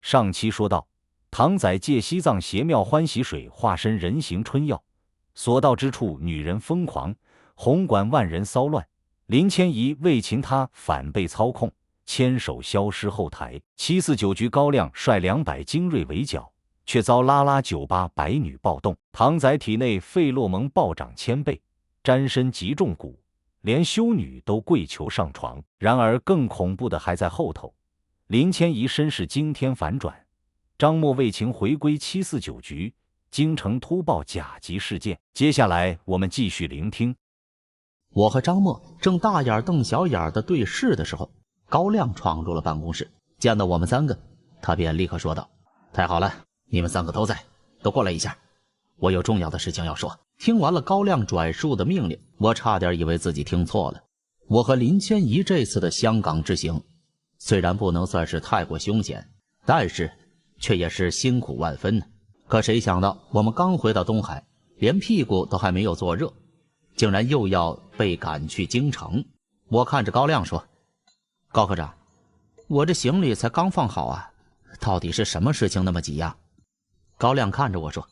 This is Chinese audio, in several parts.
上期说到，唐宰借西藏邪庙欢喜水化身人形春药，所到之处女人疯狂，红馆万人骚乱。林千仪、魏擒他反被操控，牵手消失后台。749局高亮率200精锐围剿，却遭拉拉酒吧百女暴动。唐宰体内费洛蒙暴涨1000倍，沾身极重蛊，连修女都跪求上床。然而更恐怖的还在后头，林千仪身世惊天反转，张默为情回归749局，京城突爆甲级事件。接下来我们继续聆听。我和张默正大眼瞪小眼的对视的时候，高亮闯入了办公室，见到我们3个，他便立刻说道：太好了，你们3个都在，都过来一下，我有重要的事情要说。听完了高亮转述的命令，我差点以为自己听错了。我和林千仪这次的香港之行，虽然不能算是太过凶险，但是却也是辛苦万分呢。可谁想到我们刚回到东海，连屁股都还没有坐热，竟然又要被赶去京城。我看着高亮说：高科长，我这行李才刚放好啊，到底是什么事情那么急呀？高亮看着我说：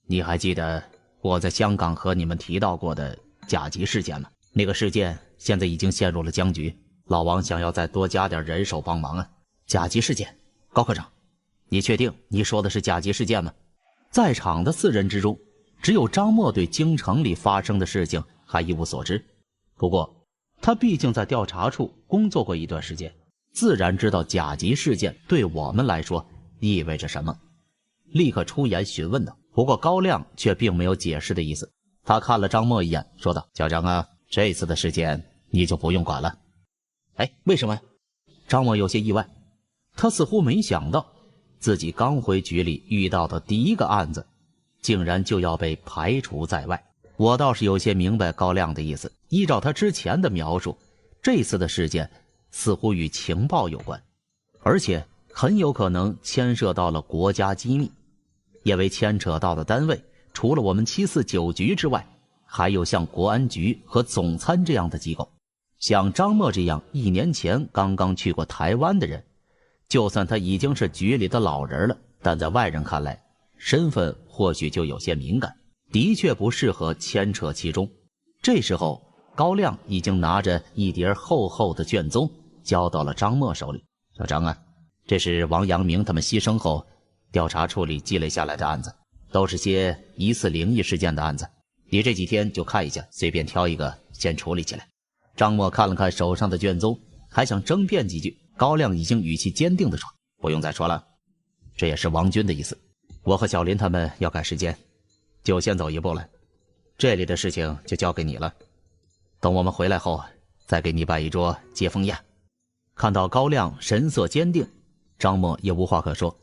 你还记得我在香港和你们提到过的甲级事件吗？那个事件现在已经陷入了僵局，老王想要再多加点人手帮忙啊。甲级事件？高科长，你确定你说的是甲级事件吗？在场的4人之中，只有张默对京城里发生的事情还一无所知。不过他毕竟在调查处工作过一段时间，自然知道甲级事件对我们来说意味着什么，立刻出言询问道。不过高亮却并没有解释的意思，他看了张默一眼，说道：小张啊，这次的事件你就不用管了。哎，为什么呀？张默有些意外，他似乎没想到自己刚回局里遇到的第一个案子竟然就要被排除在外。我倒是有些明白高亮的意思，依照他之前的描述，这次的事件似乎与情报有关，而且很有可能牵涉到了国家机密，因为牵扯到的单位除了我们749局之外，还有像国安局和总参这样的机构。像张默这样1年前刚刚去过台湾的人，就算他已经是局里的老人了，但在外人看来，身份或许就有些敏感，的确不适合牵扯其中。这时候高亮已经拿着一叠厚厚的卷宗交到了张默手里。小张啊，这是王阳明他们牺牲后调查处里积累下来的案子，都是些疑似灵异事件的案子，你这几天就看一下，随便挑一个先处理起来。张默看了看手上的卷宗，还想争辩几句，高亮已经语气坚定地说：不用再说了，这也是王军的意思，我和小林他们要赶时间，就先走一步了，这里的事情就交给你了，等我们回来后再给你摆一桌接风宴。看到高亮神色坚定，张默也无话可说，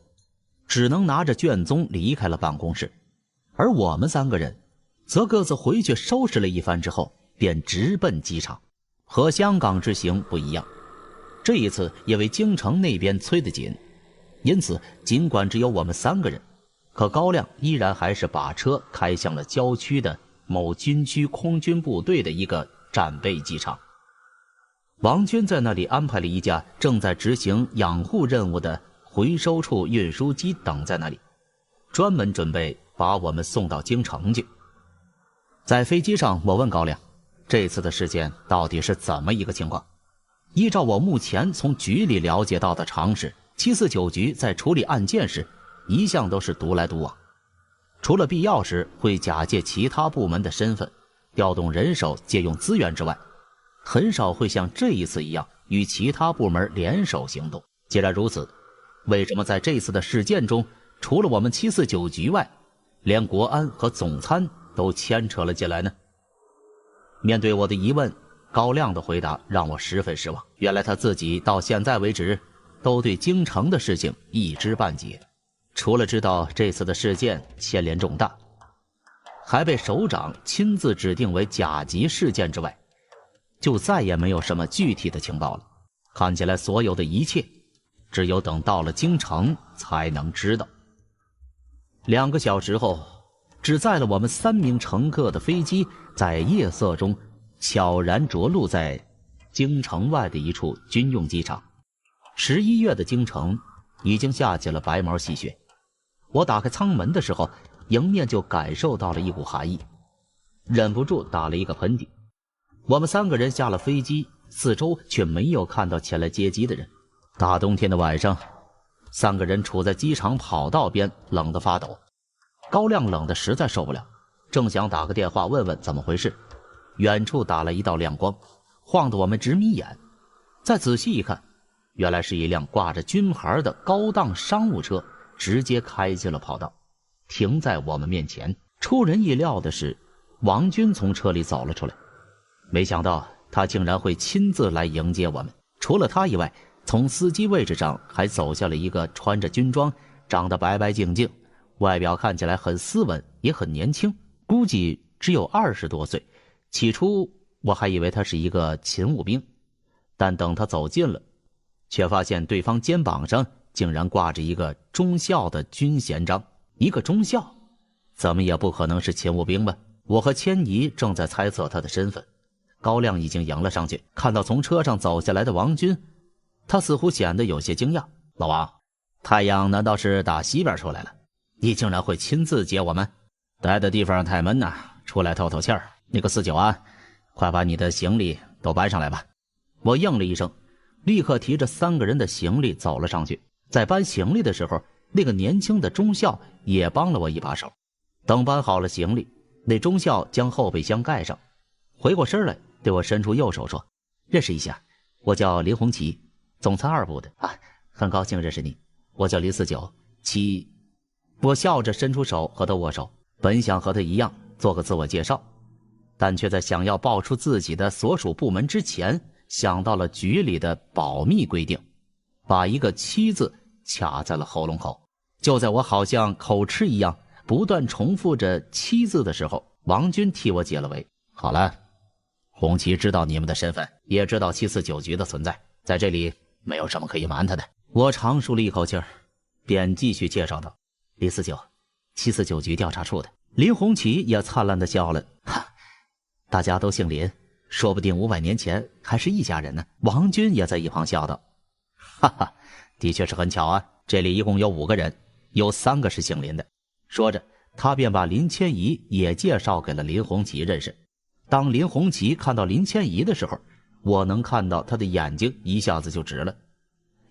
只能拿着卷宗离开了办公室。而我们3个人则各自回去收拾了一番之后，便直奔机场。和香港之行不一样，这一次因为京城那边催得紧，因此尽管只有我们3个人，可高亮依然还是把车开向了郊区的某军区空军部队的一个战备机场。王军在那里安排了一架正在执行养护任务的回收处运输机等在那里，专门准备把我们送到京城去。在飞机上，我问高亮，这次的事件到底是怎么一个情况？依照我目前从局里了解到的常识，749局在处理案件时一向都是独来独往，除了必要时会假借其他部门的身份调动人手借用资源之外，很少会像这一次一样与其他部门联手行动。既然如此，为什么在这次的事件中，除了我们749局外，连国安和总参都牵扯了进来呢？面对我的疑问，高亮的回答让我十分失望。原来他自己到现在为止都对京城的事情一知半解，除了知道这次的事件牵连重大，还被首长亲自指定为甲级事件之外，就再也没有什么具体的情报了。看起来所有的一切只有等到了京城才能知道。2个小时后，只载了我们3名乘客的飞机在夜色中悄然着陆在京城外的一处军用机场。11月的京城已经下起了白毛细雪。我打开舱门的时候，迎面就感受到了一股寒意，忍不住打了一个喷嚏。我们3个人下了飞机，四周却没有看到前来接机的人。大冬天的晚上，3个人处在机场跑道边，冷得发抖。高亮冷得实在受不了，正想打个电话问问怎么回事，远处打来一道亮光，晃得我们直眯眼。再仔细一看，原来是一辆挂着军牌的高档商务车直接开进了跑道，停在我们面前。出人意料的是，王军从车里走了出来，没想到他竟然会亲自来迎接我们。除了他以外，从司机位置上还走下了一个穿着军装、长得白白净净、外表看起来很斯文也很年轻，估计只有20多岁。起初我还以为他是一个勤务兵，但等他走近了，却发现对方肩膀上竟然挂着一个中校的军衔章。一个中校怎么也不可能是勤务兵吧？我和千怡正在猜测他的身份，高亮已经迎了上去，看到从车上走下来的王军，他似乎显得有些惊讶。老王，太阳难道是打西边出来了？你竟然会亲自接我们？待的地方太闷呐，出来透透气儿。那个49啊，快把你的行李都搬上来吧。我应了一声，立刻提着3个人的行李走了上去。在搬行李的时候，那个年轻的中校也帮了我一把手。等搬好了行李，那中校将后备箱盖上，回过身来对我伸出右手说：“认识一下，我叫林红旗，总参2部的啊，很高兴认识你。我叫林49七。”我笑着伸出手和他握手，本想和他一样做个自我介绍，但却在想要报出自己的所属部门之前，想到了局里的保密规定，把一个七字卡在了喉咙口。就在我好像口吃一样不断重复着七字的时候，王军替我解了围。好了，红旗知道你们的身份，也知道749局的存在，在这里没有什么可以瞒他的。我长舒了一口气儿，便继续介绍道：李49，749局调查处的。林红旗也灿烂地笑了，哈，大家都姓林，说不定500年前还是一家人呢。王军也在一旁笑道：哈哈，的确是很巧啊，这里一共有5个人，有3个是姓林的。说着，他便把林千怡也介绍给了林红旗认识。当林红旗看到林千怡的时候，我能看到他的眼睛一下子就直了，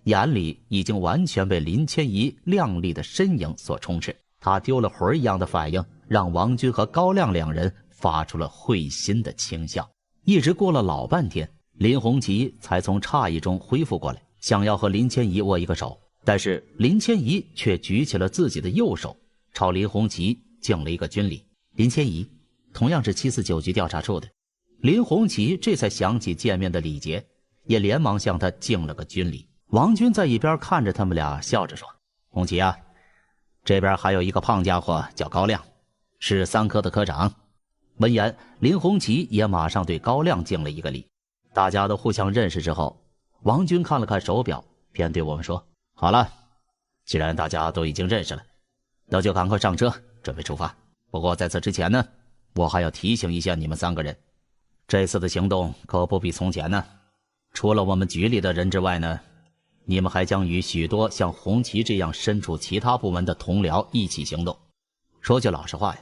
眼里已经完全被林千怡靓丽的身影所充斥。他丢了魂一样的反应，让王军和高亮2人发出了会心的轻笑。一直过了老半天，林红旗才从诧异中恢复过来，想要和林千怡握一个手，但是林千怡却举起了自己的右手，朝林红旗敬了一个军礼。林千怡同样是749局调查处的。林红旗这才想起见面的礼节，也连忙向他敬了个军礼。王军在一边看着他们俩，笑着说：红旗啊，这边还有一个胖家伙叫高亮，是3科的科长。闻言，林红旗也马上对高亮敬了一个礼。大家都互相认识之后，王军看了看手表，便对我们说：好了，既然大家都已经认识了，那就赶快上车准备出发。不过在此之前呢，我还要提醒一下你们3个人，这次的行动可不比从前呢。除了我们局里的人之外呢，你们还将与许多像红旗这样身处其他部门的同僚一起行动。说句老实话呀，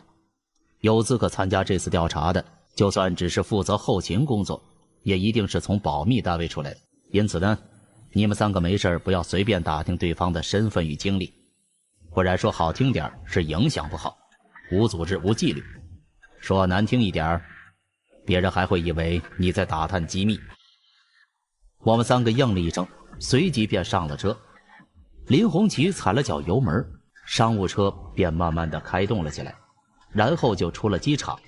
有资格参加这次调查的，就算只是负责后勤工作，也一定是从保密单位出来的。因此呢，你们3个没事不要随便打听对方的身份与经历，不然说好听点是影响不好，无组织无纪律；说难听一点，别人还会以为你在打探机密。我们3个应了一声，随即便上了车。林红旗踩了脚油门，商务车便慢慢地开动了起来，然后就出了机场，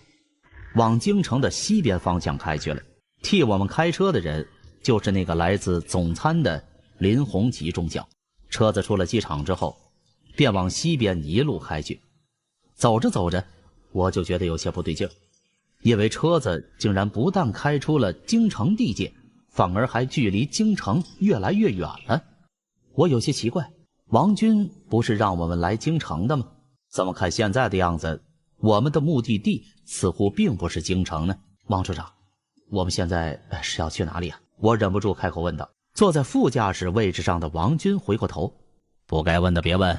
往京城的西边方向开去了。替我们开车的人就是那个来自总参的林红旗中将。车子出了机场之后，便往西边一路开去。走着走着，我就觉得有些不对劲，因为车子竟然不但开出了京城地界，反而还距离京城越来越远了。我有些奇怪，王军不是让我们来京城的吗？怎么看现在的样子，我们的目的地似乎并不是京城呢？王处长，我们现在是要去哪里啊？我忍不住开口问道。坐在副驾驶位置上的王军回过头，不该问的别问，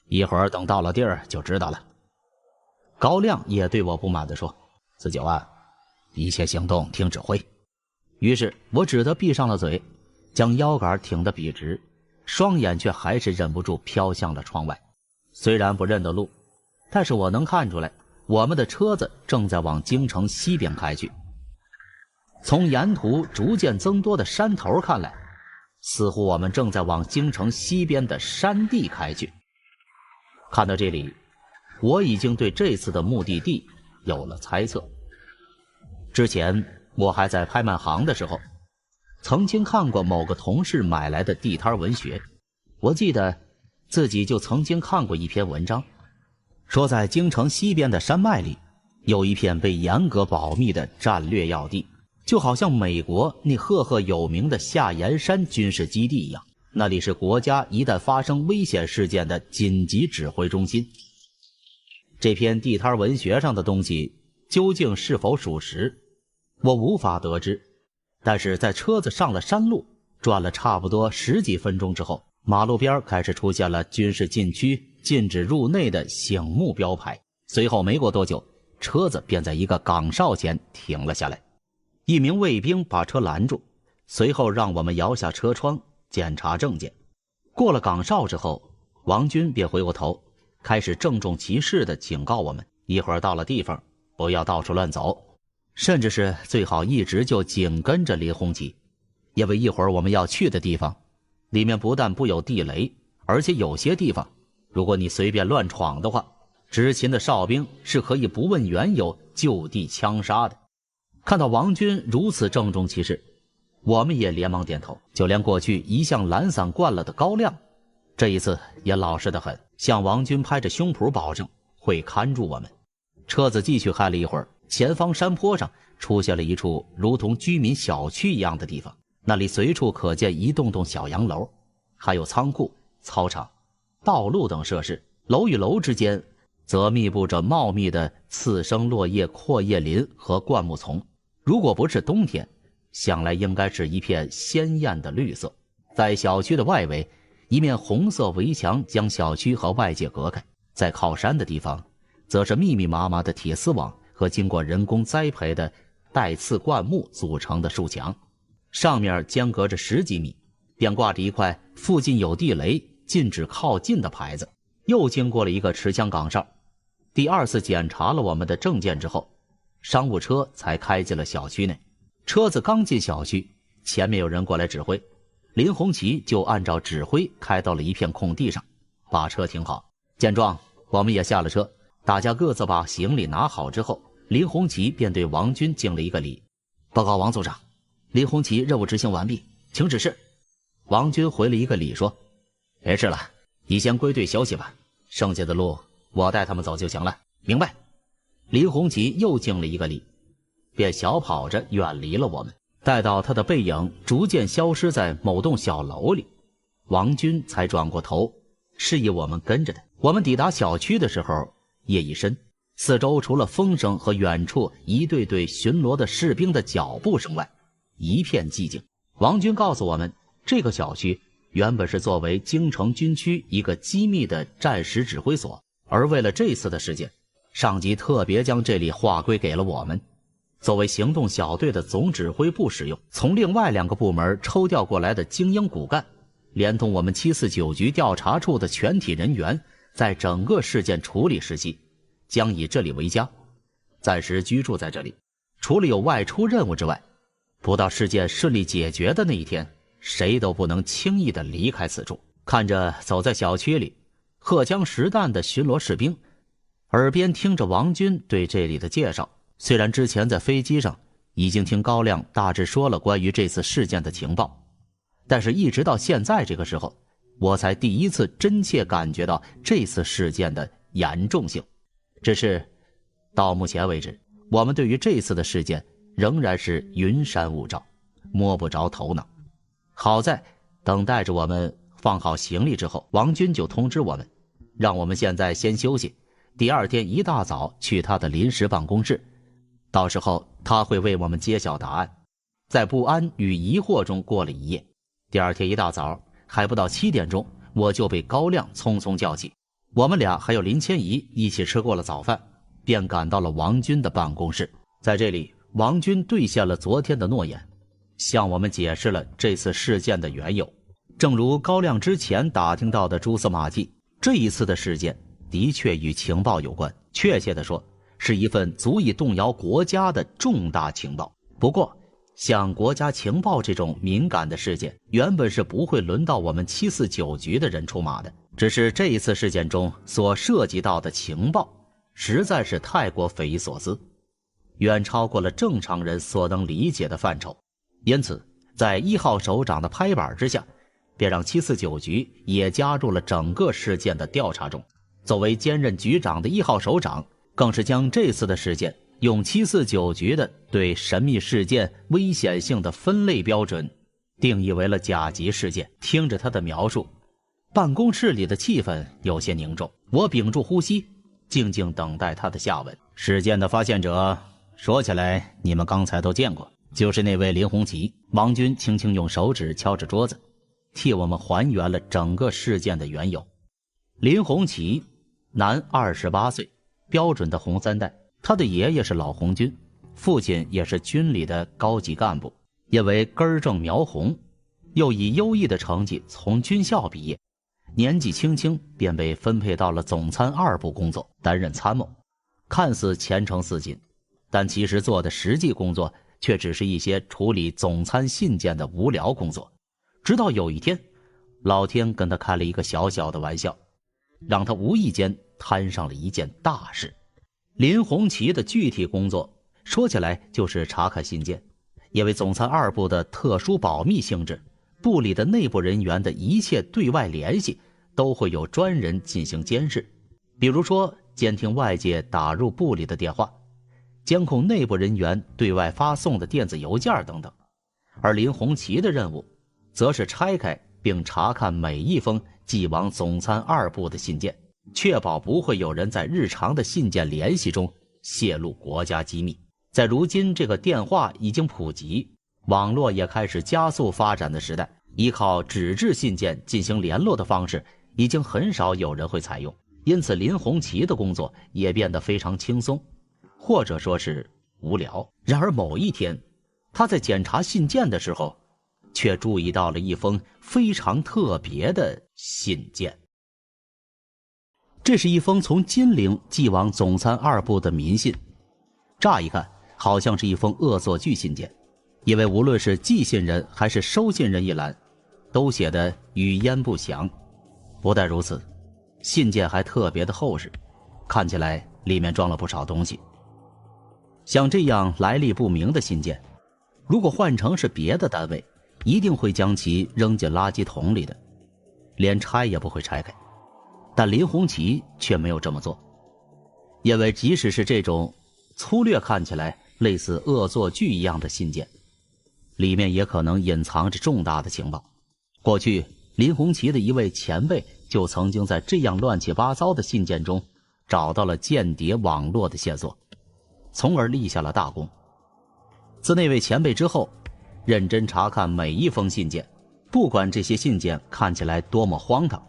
一会儿等到了地儿就知道了。高亮也对我不满地说，四九啊，一切行动听指挥。于是我只得闭上了嘴，将腰杆挺得笔直，双眼却还是忍不住飘向了窗外。虽然不认得路，但是我能看出来，我们的车子正在往京城西边开去。从沿途逐渐增多的山头看来，似乎我们正在往京城西边的山地开去。看到这里，我已经对这次的目的地有了猜测。之前我还在拍卖行的时候，曾经看过某个同事买来的地摊文学，我记得自己就曾经看过一篇文章，说在京城西边的山脉里有一片被严格保密的战略要地，就好像美国那赫赫有名的下岩山军事基地一样，那里是国家一旦发生危险事件的紧急指挥中心。这篇地摊文学上的东西究竟是否属实，我无法得知，但是在车子上了山路，转了差不多10几分钟之后，马路边开始出现了军事禁区禁止入内的醒目标牌。随后没过多久，车子便在一个岗哨前停了下来，一名卫兵把车拦住，随后让我们摇下车窗检查证件。过了岗哨之后，王军便回过头，开始郑重其事地警告我们，一会儿到了地方不要到处乱走，甚至是最好一直就紧跟着林红旗，因为一会儿我们要去的地方里面不但布有地雷，而且有些地方如果你随便乱闯的话，执勤的哨兵是可以不问缘由就地枪杀的。看到王军如此郑重其事，我们也连忙点头，就连过去一向懒散惯了的高亮，这一次也老实得很，向王军拍着胸脯保证会看住我们。车子继续开了一会儿，前方山坡上出现了一处如同居民小区一样的地方，那里随处可见一栋栋小洋楼，还有仓库、操场、道路等设施，楼与楼之间则密布着茂密的次生落叶阔叶林和灌木丛，如果不是冬天，想来应该是一片鲜艳的绿色。在小区的外围，一面红色围墙将小区和外界隔开，在靠山的地方则是密密麻麻的铁丝网和经过人工栽培的带刺灌木组成的树墙，上面间隔着10几米，便挂着一块附近有地雷禁止靠近的牌子。又经过了一个持枪岗哨，第2次检查了我们的证件之后，商务车才开进了小区内。车子刚进小区，前面有人过来指挥，林红旗就按照指挥开到了一片空地上，把车停好。见状，我们也下了车，大家各自把行李拿好之后，林红旗便对王军敬了一个礼。报告王组长，林红旗任务执行完毕，请指示。王军回了一个礼说，没事了，你先归队休息吧，剩下的路我带他们走就行了。明白。林红旗又敬了一个礼，便小跑着远离了我们，待到他的背影逐渐消失在某栋小楼里，王军才转过头示意我们跟着他。我们抵达小区的时候，夜已深，四周除了风声和远处一队队巡逻的士兵的脚步声外，一片寂静。王军告诉我们，这个小区原本是作为京城军区一个机密的战时指挥所，而为了这次的事件，上级特别将这里划归给了我们，作为行动小队的总指挥部使用。从另外2个部门抽调过来的精英骨干，连同我们749局调查处的全体人员，在整个事件处理时期将以这里为家，暂时居住在这里。除了有外出任务之外，不到事件顺利解决的那一天，谁都不能轻易地离开此处。看着走在小区里荷枪实弹的巡逻士兵，耳边听着王军对这里的介绍，虽然之前在飞机上已经听高亮大致说了关于这次事件的情报，但是一直到现在这个时候，我才第一次真切感觉到这次事件的严重性。只是到目前为止，我们对于这次的事件仍然是云山雾罩，摸不着头脑。好在等待着我们放好行李之后，王军就通知我们，让我们现在先休息，第2天一大早去他的临时办公室，到时候他会为我们揭晓答案。在不安与疑惑中过了一夜，第2天一大早还不到7点钟，我就被高亮匆匆叫起。我们俩还有林千怡一起吃过了早饭，便赶到了王军的办公室。在这里，王军兑现了昨天的诺言，向我们解释了这次事件的缘由。正如高亮之前打听到的蛛丝马迹，这一次的事件的确与情报有关，确切地说，是一份足以动摇国家的重大情报。不过，像国家情报这种敏感的事件，原本是不会轮到我们749局的人出马的。只是这一次事件中所涉及到的情报，实在是太过匪夷所思，远超过了正常人所能理解的范畴。因此，在1号首长的拍板之下，便让749局也加入了整个事件的调查中。作为兼任局长的1号首长，更是将这次的事件用749局的对神秘事件危险性的分类标准定义为了甲级事件。听着他的描述，办公室里的气氛有些凝重，我屏住呼吸，静静等待他的下文。事件的发现者，说起来你们刚才都见过，就是那位林红旗。王军轻轻用手指敲着桌子，替我们还原了整个事件的缘由。林红旗，男28岁，标准的红三代。他的爷爷是老红军，父亲也是军里的高级干部，因为根正苗红，又以优异的成绩从军校毕业，年纪轻轻便被分配到了总参2部工作，担任参谋。看似前程似锦，但其实做的实际工作却只是一些处理总参信件的无聊工作。直到有一天，老天跟他开了一个小小的玩笑，让他无意间摊上了一件大事。林红旗的具体工作说起来就是查看信件，因为总参2部的特殊保密性质，部里的内部人员的一切对外联系都会有专人进行监视，比如说监听外界打入部里的电话，监控内部人员对外发送的电子邮件等等。而林红旗的任务则是拆开并查看每一封寄往总参2部的信件，确保不会有人在日常的信件联系中泄露国家机密。在如今这个电话已经普及，网络也开始加速发展的时代，依靠纸质信件进行联络的方式已经很少有人会采用，因此林红旗的工作也变得非常轻松，或者说是无聊。然而某一天，他在检查信件的时候，却注意到了一封非常特别的信件。这是一封从金陵寄往总参2部的民信，乍一看好像是一封恶作剧信件，因为无论是寄信人还是收信人一栏都写的语焉不详。不但如此，信件还特别的厚实，看起来里面装了不少东西。像这样来历不明的信件，如果换成是别的单位，一定会将其扔进垃圾桶里的，连拆也不会拆开。但林红旗却没有这么做，因为即使是这种粗略看起来类似恶作剧一样的信件，里面也可能隐藏着重大的情报。过去林红旗的一位前辈就曾经在这样乱七八糟的信件中找到了间谍网络的线索，从而立下了大功。自那位前辈之后，认真查看每一封信件，不管这些信件看起来多么荒唐，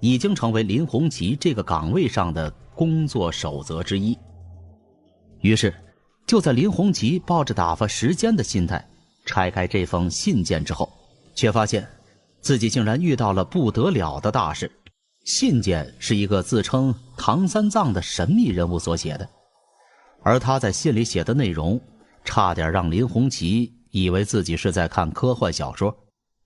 已经成为林红旗这个岗位上的工作守则之一。于是，就在林红旗抱着打发时间的心态拆开这封信件之后，却发现自己竟然遇到了不得了的大事。信件是一个自称唐三藏的神秘人物所写的，而他在信里写的内容差点让林红旗以为自己是在看科幻小说，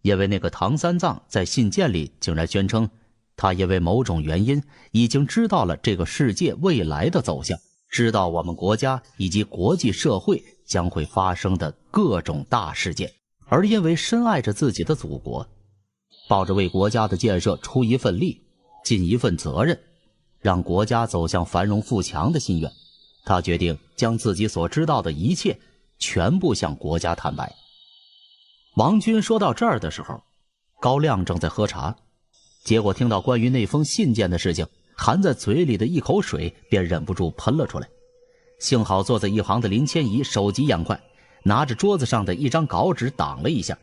因为那个唐三藏在信件里竟然宣称他因为某种原因已经知道了这个世界未来的走向，知道我们国家以及国际社会将会发生的各种大事件，而因为深爱着自己的祖国，抱着为国家的建设出一份力，尽一份责任，让国家走向繁荣富强的心愿，他决定将自己所知道的一切全部向国家坦白。王军说到这儿的时候，高亮正在喝茶，结果听到关于那封信件的事情，含在嘴里的一口水便忍不住喷了出来。幸好坐在一旁的林千怡手疾眼快，拿着桌子上的一张稿纸挡了一下，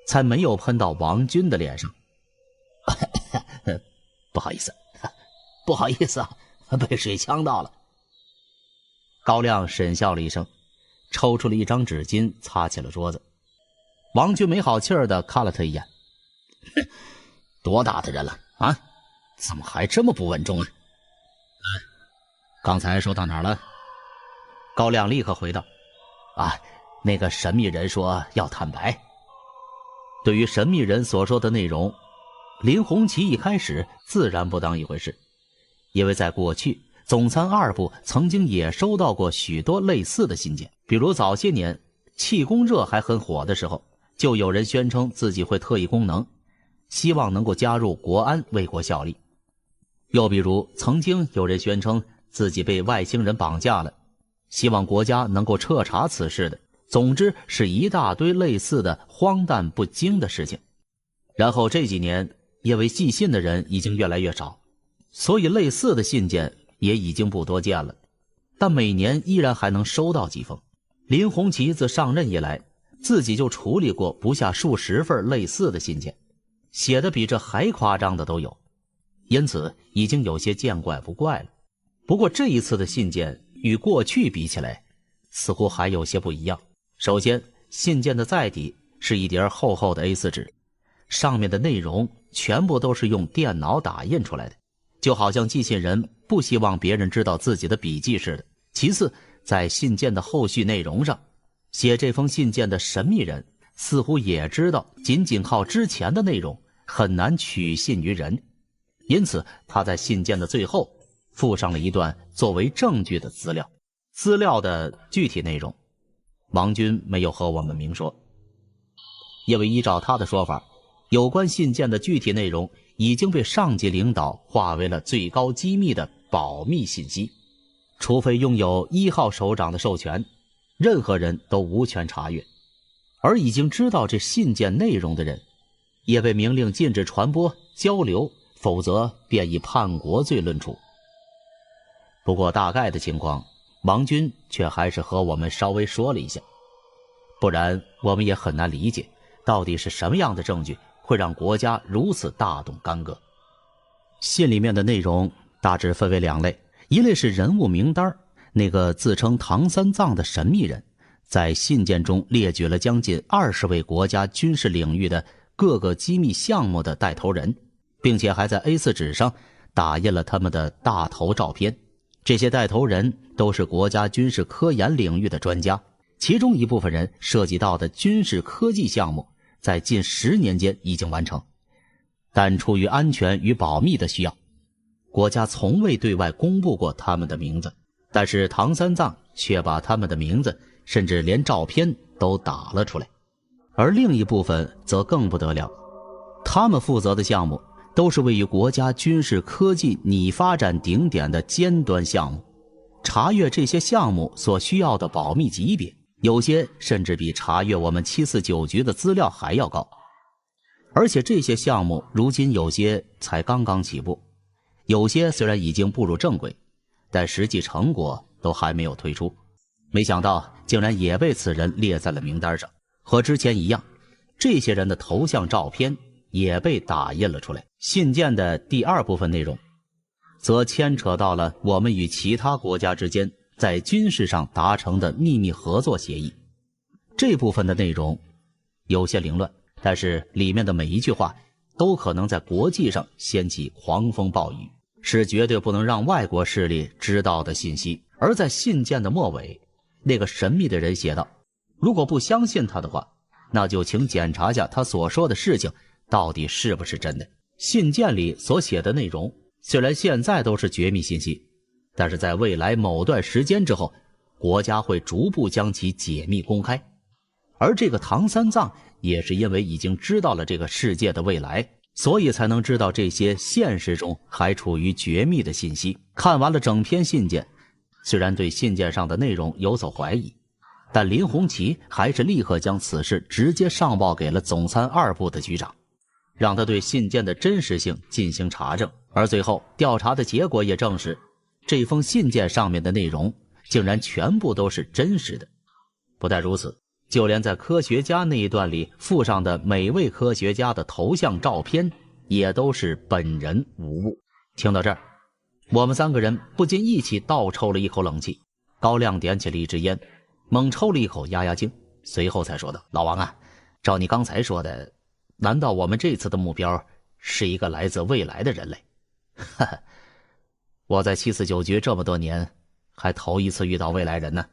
才没有喷到王军的脸上。不好意思，不好意思啊，被水呛到了。高亮沈笑了一声，抽出了一张纸巾擦起了桌子。王军没好气儿地看了他一眼，多大的人了啊，怎么还这么不稳重啊？刚才说到哪儿了？高亮立刻回道，那个神秘人说要坦白。对于神秘人所说的内容，林红旗一开始自然不当一回事，因为在过去总参二部曾经也收到过许多类似的信件，比如早些年气功热还很火的时候，就有人宣称自己会特异功能，希望能够加入国安为国效力。又比如曾经有人宣称自己被外星人绑架了，希望国家能够彻查此事的。总之是一大堆类似的荒诞不经的事情。然后这几年因为寄信的人已经越来越少，所以类似的信件也已经不多见了，但每年依然还能收到几封。林红旗自上任以来，自己就处理过不下数十份类似的信件，写的比这还夸张的都有，因此已经有些见怪不怪了。不过这一次的信件与过去比起来，似乎还有些不一样。首先，信件的载体是一叠厚厚的 A4 纸，上面的内容全部都是用电脑打印出来的，就好像寄信人不希望别人知道自己的笔迹似的。其次，在信件的后续内容上，写这封信件的神秘人似乎也知道仅仅靠之前的内容很难取信于人，因此他在信件的最后附上了一段作为证据的资料。资料的具体内容王军没有和我们明说，因为依照他的说法，有关信件的具体内容已经被上级领导划为了最高机密的保密信息，除非拥有1号首长的授权，任何人都无权查阅。而已经知道这信件内容的人，也被明令禁止传播交流，否则便以叛国罪论处。不过大概的情况王军却还是和我们稍微说了一下，不然我们也很难理解到底是什么样的证据会让国家如此大动干戈。信里面的内容大致分为2类，一类是人物名单，那个自称唐三藏的神秘人在信件中列举了将近20位国家军事领域的各个机密项目的带头人，并且还在 A4 纸上打印了他们的大头照片。这些带头人都是国家军事科研领域的专家，其中一部分人涉及到的军事科技项目在近10年间已经完成，但出于安全与保密的需要，国家从未对外公布过他们的名字。但是唐三藏却把他们的名字甚至连照片都打了出来。而另一部分则更不得了，他们负责的项目都是位于国家军事科技拟发展顶点的尖端项目，查阅这些项目所需要的保密级别，有些甚至比查阅我们749局的资料还要高。而且这些项目如今有些才刚刚起步，有些虽然已经步入正轨，但实际成果都还没有推出。没想到竟然也被此人列在了名单上，和之前一样，这些人的头像照片也被打印了出来。信件的第2部分内容则牵扯到了我们与其他国家之间在军事上达成的秘密合作协议。这部分的内容有些凌乱，但是里面的每一句话都可能在国际上掀起狂风暴雨，是绝对不能让外国势力知道的信息。而在信件的末尾，那个神秘的人写道，如果不相信他的话，那就请检查下他所说的事情到底是不是真的。信件里所写的内容虽然现在都是绝密信息，但是在未来某段时间之后，国家会逐步将其解密公开。而这个唐三藏也是因为已经知道了这个世界的未来，所以才能知道这些现实中还处于绝密的信息。看完了整篇信件，虽然对信件上的内容有所怀疑，但林红旗还是立刻将此事直接上报给了总参2部的局长，让他对信件的真实性进行查证。而最后调查的结果也证实，这封信件上面的内容竟然全部都是真实的。不但如此，就连在科学家那一段里附上的每位科学家的头像照片也都是本人无误。听到这儿，我们3个人不禁一起倒抽了一口冷气。高亮点起了一支烟，猛抽了一口压压惊，随后才说道：“老王啊，照你刚才说的，难道我们这次的目标是一个来自未来的人类？”哈哈，我在749局这么多年，还头一次遇到未来人呢，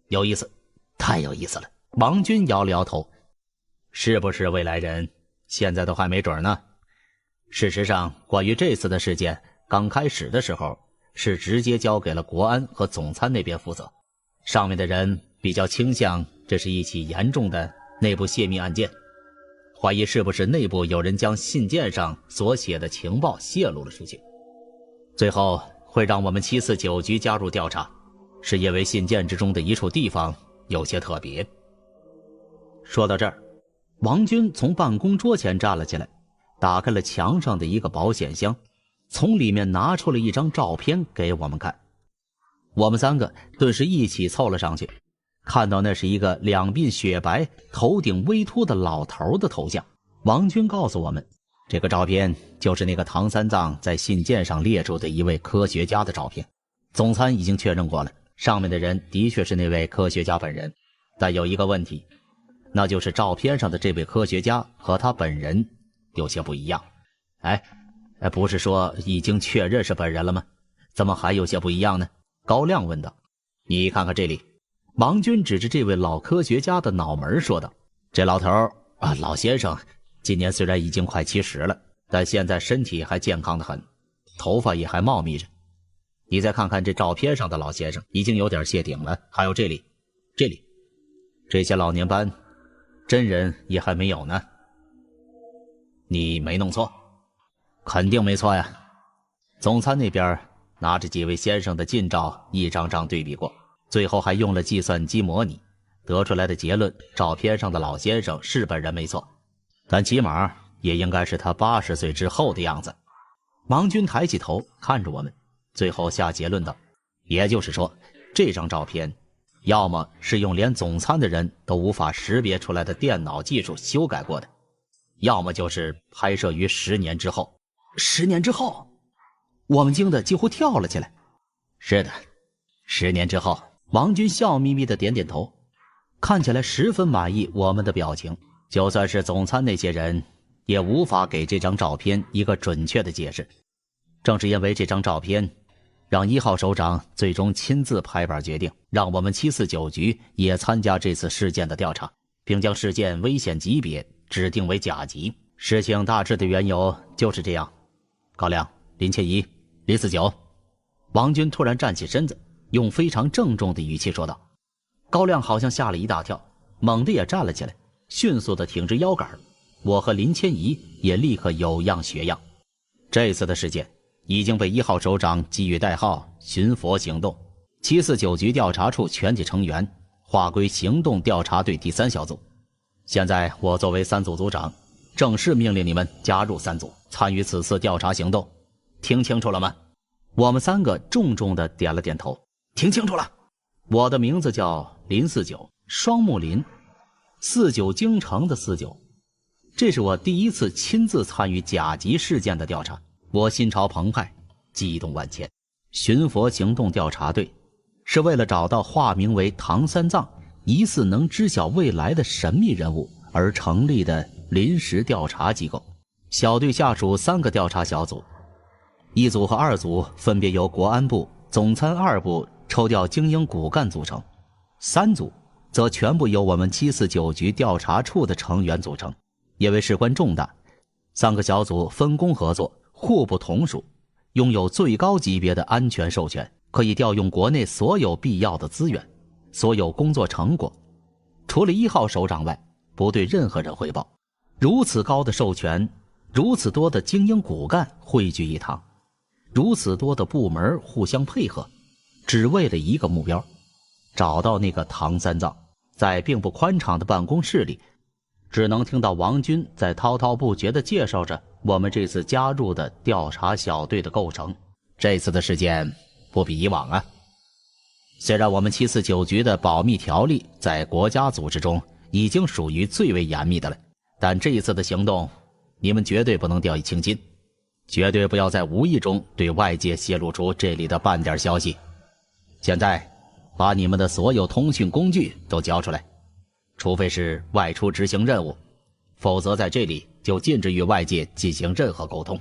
有意思，太有意思了。王军摇了摇头，是不是未来人，现在都还没准呢。事实上，关于这次的事件，刚开始的时候是直接交给了国安和总参那边负责，上面的人比较倾向这是一起严重的内部泄密案件，怀疑是不是内部有人将信件上所写的情报泄露了出去。最后会让我们749局加入调查，是因为信件之中的一处地方有些特别。说到这儿，王军从办公桌前站了起来，打开了墙上的一个保险箱，从里面拿出了一张照片给我们看。我们3个顿时一起凑了上去，看到那是一个两鬓雪白、头顶微秃的老头的头像。王军告诉我们，这个照片就是那个唐三藏在信件上列出的一位科学家的照片。总参已经确认过了，上面的人的确是那位科学家本人，但有一个问题，那就是照片上的这位科学家和他本人有些不一样。不是说已经确认是本人了吗？怎么还有些不一样呢？高亮问道。你看看这里。王军指着这位老科学家的脑门说道，这老头老先生今年虽然已经快70了，但现在身体还健康得很，头发也还茂密着。你再看看这照片上的老先生，已经有点谢顶了。还有这里这些老年斑，真人也还没有呢。你没弄错？肯定没错呀。总参那边拿着几位先生的近照一张张对比过，最后还用了计算机模拟，得出来的结论，照片上的老先生是本人没错，但起码也应该是他80岁之后的样子。王军抬起头看着我们，最后下结论道，也就是说，这张照片要么是用连总参的人都无法识别出来的电脑技术修改过的，要么就是拍摄于10年之后。10年之后？我们惊得几乎跳了起来。是的，10年之后。王军笑眯眯地点点头，看起来十分满意我们的表情。就算是总参那些人也无法给这张照片一个准确的解释。正是因为这张照片，让1号首长最终亲自拍板决定，让我们749局也参加这次事件的调查，并将事件危险级别指定为甲级。事情大致的缘由就是这样。高亮、林倩怡、李四九。王军突然站起身子，用非常郑重的语气说道。高亮好像吓了一大跳，猛地也站了起来，迅速地挺直腰杆。我和林千怡也立刻有样学样。这次的事件已经被1号首长给予代号寻佛行动，749局调查处全体成员划归行动调查队第3小组。现在我作为3组组长，正式命令你们加入3组，参与此次调查行动。听清楚了吗？我们3个重重地点了点头。听清楚了。我的名字叫林四九，双木林，49京城的49。这是我第一次亲自参与甲级事件的调查，我心潮澎湃，激动万千。寻佛行动调查队是为了找到化名为唐三藏、疑似能知晓未来的神秘人物而成立的临时调查机构。小队下属3个调查小组，1组和2组分别由国安部、总参2部抽调精英骨干组成，3组则全部由我们749局调查处的成员组成。因为事关重大，3个小组分工合作，互不同属，拥有最高级别的安全授权，可以调用国内所有必要的资源，所有工作成果除了1号首长外不对任何人汇报。如此高的授权，如此多的精英骨干汇聚一堂，如此多的部门互相配合，只为了一个目标，找到那个唐三藏。在并不宽敞的办公室里，只能听到王军在滔滔不绝地介绍着我们这次加入的调查小队的构成。这次的事件不比以往啊。虽然我们749局的保密条例在国家组织中已经属于最为严密的了，但这一次的行动你们绝对不能掉以轻心。绝对不要在无意中对外界泄露出这里的半点消息。现在把你们的所有通讯工具都交出来，除非是外出执行任务，否则在这里就禁止与外界进行任何沟通。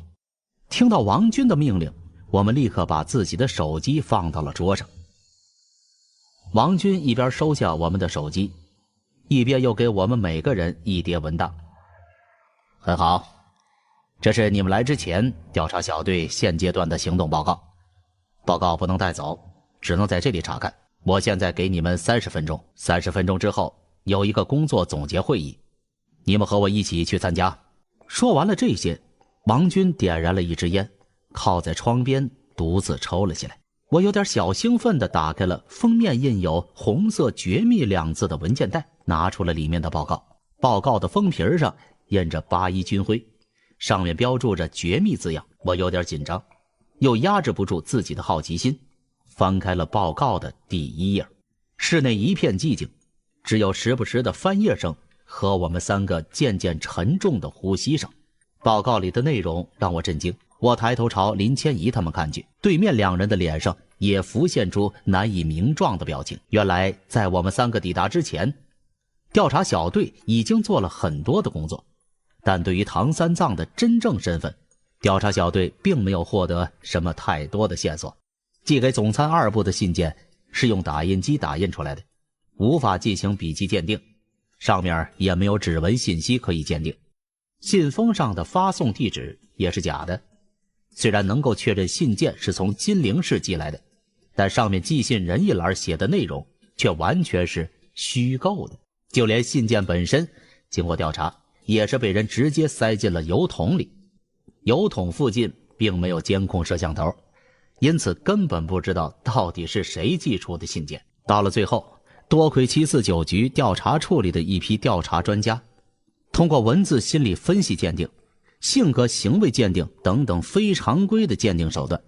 听到王军的命令，我们立刻把自己的手机放到了桌上。王军一边收下我们的手机，一边又给我们每个人一叠文档。很好，这是你们来之前调查小队现阶段的行动报告。报告不能带走，只能在这里查看。我现在给你们30分钟，30分钟之后有一个工作总结会议，你们和我一起去参加。说完了这些，王军点燃了一支烟，靠在窗边独自抽了起来。我有点小兴奋地打开了封面印有红色绝密2字的文件袋，拿出了里面的报告。报告的封皮上印着81军徽，上面标注着绝密字样。我有点紧张，又压制不住自己的好奇心，翻开了报告的第1页。室内一片寂静，只有时不时的翻页声和我们3个渐渐沉重的呼吸声。报告里的内容让我震惊，我抬头朝林千怡他们看去，对面2人的脸上也浮现出难以名状的表情。原来在我们3个抵达之前，调查小队已经做了很多的工作，但对于唐三藏的真正身份，调查小队并没有获得什么太多的线索。寄给总参2部的信件是用打印机打印出来的，无法进行笔迹鉴定，上面也没有指纹信息可以鉴定。信封上的发送地址也是假的，虽然能够确认信件是从金陵市寄来的，但上面寄信人一栏写的内容却完全是虚构的。就连信件本身，经过调查也是被人直接塞进了邮筒里，邮筒附近并没有监控摄像头，因此根本不知道到底是谁寄出的信件。到了最后，多亏749局调查处里的一批调查专家，通过文字心理分析鉴定、性格行为鉴定等等非常规的鉴定手段，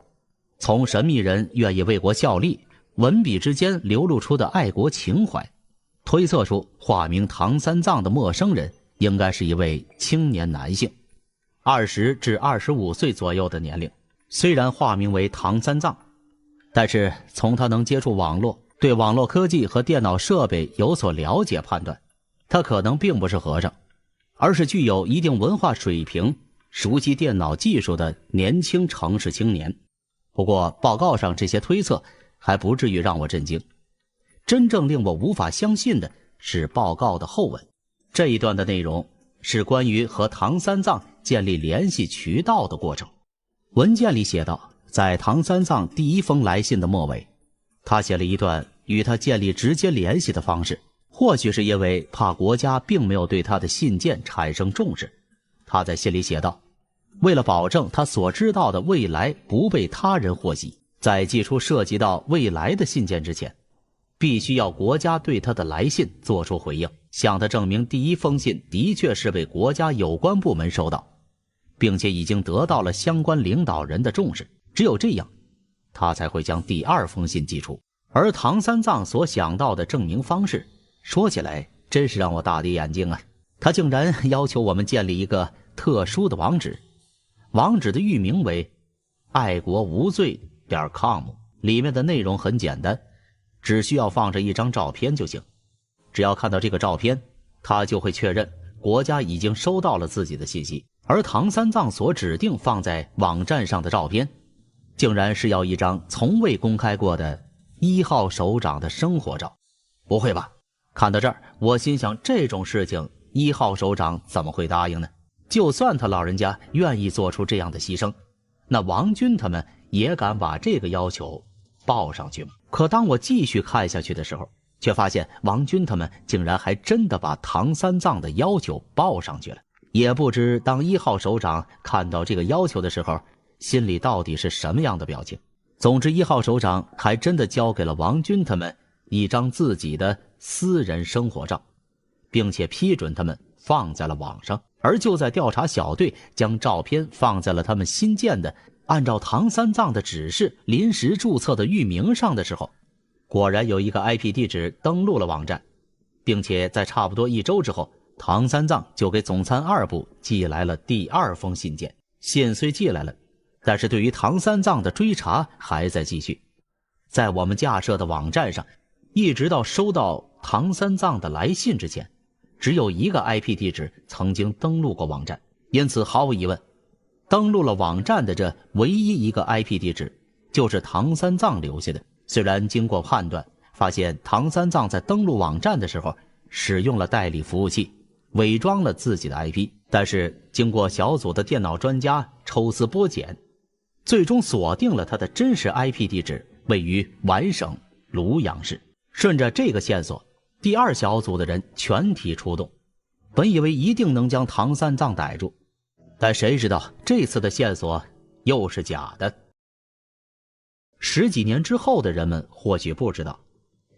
从神秘人愿意为国效力、文笔之间流露出的爱国情怀，推测出化名唐三藏的陌生人应该是一位青年男性，20至25岁左右的年龄。虽然化名为唐三藏，但是从他能接触网络、对网络科技和电脑设备有所了解判断，他可能并不是和尚，而是具有一定文化水平、熟悉电脑技术的年轻城市青年。不过报告上这些推测还不至于让我震惊，真正令我无法相信的是报告的后文。这一段的内容是关于和唐三藏建立联系渠道的过程。文件里写道，在唐三藏第1封来信的末尾，他写了一段与他建立直接联系的方式。或许是因为怕国家并没有对他的信件产生重视，他在信里写道，为了保证他所知道的未来不被他人获悉，在寄出涉及到未来的信件之前，必须要国家对他的来信做出回应，向他证明第1封信的确是被国家有关部门收到，并且已经得到了相关领导人的重视。只有这样，他才会将第2封信寄出。而唐三藏所想到的证明方式，说起来真是让我大跌眼镜啊！他竟然要求我们建立一个特殊的网址，网址的域名为爱国无罪.com， 里面的内容很简单，只需要放着一张照片就行。只要看到这个照片，他就会确认国家已经收到了自己的信息。而唐三藏所指定放在网站上的照片，竟然是要一张从未公开过的1号首长的生活照。不会吧？看到这儿，我心想，这种事情1号首长怎么会答应呢？就算他老人家愿意做出这样的牺牲，那王军他们也敢把这个要求报上去吗？可当我继续看下去的时候，却发现王军他们竟然还真的把唐三藏的要求报上去了。也不知当1号首长看到这个要求的时候，心里到底是什么样的表情。总之1号首长还真的交给了王军他们一张自己的私人生活照，并且批准他们放在了网上。而就在调查小队将照片放在了他们新建的按照唐三藏的指示临时注册的域名上的时候，果然有一个 IP 地址登录了网站，并且在差不多1周之后，唐三藏就给总参2部寄来了第2封信件。信虽寄来了，但是对于唐三藏的追查还在继续。在我们架设的网站上，一直到收到唐三藏的来信之前，只有一个 IP 地址曾经登录过网站，因此毫无疑问，登录了网站的这唯一一个 IP 地址就是唐三藏留下的。虽然经过判断发现唐三藏在登录网站的时候使用了代理服务器，伪装了自己的 IP， 但是经过小组的电脑专家抽丝剥茧，最终锁定了他的真实 IP 地址位于皖省庐阳市。顺着这个线索，第二小组的人全体出动，本以为一定能将唐三藏逮住，但谁知道这次的线索又是假的。十几年之后的人们或许不知道，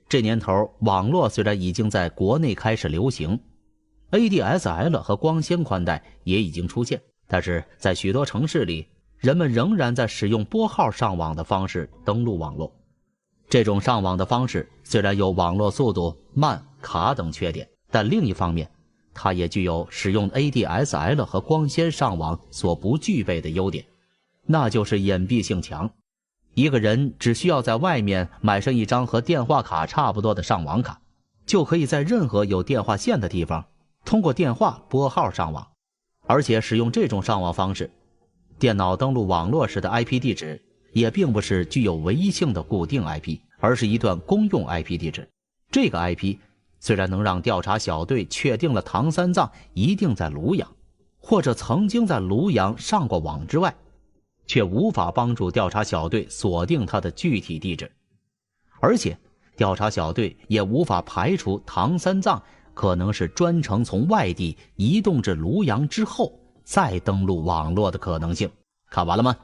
这年头网络虽然已经在国内开始流行， ADSL 和光纤宽带也已经出现，但是在许多城市里，人们仍然在使用拨号上网的方式登录网络。这种上网的方式虽然有网络速度慢、卡等缺点，但另一方面，它也具有使用 ADSL 和光纤上网所不具备的优点，那就是隐蔽性强。一个人只需要在外面买上一张和电话卡差不多的上网卡，就可以在任何有电话线的地方通过电话拨号上网。而且使用这种上网方式，电脑登录网络时的 IP 地址也并不是具有唯一性的固定 IP， 而是一段公用 IP 地址。这个 IP 虽然能让调查小队确定了唐三藏一定在庐阳，或者曾经在庐阳上过网之外，却无法帮助调查小队锁定他的具体地址。而且调查小队也无法排除唐三藏可能是专程从外地移动至庐阳之后再登录网络的可能性。看完了吗？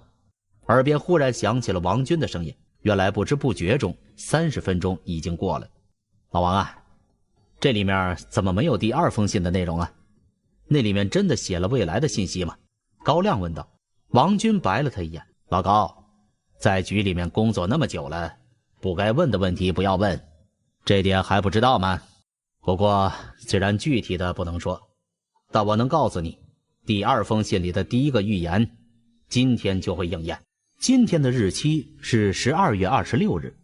耳边忽然响起了王军的声音，原来不知不觉中30分钟已经过了。老王啊，这里面怎么没有第二封信的内容啊？那里面真的写了未来的信息吗？高亮问道。王军白了他一眼，老高，在局里面工作那么久了，不该问的问题不要问，这点还不知道吗？不过虽然具体的不能说，但我能告诉你，第二封信里的第一个预言今天就会应验。今天的日期是12月26日。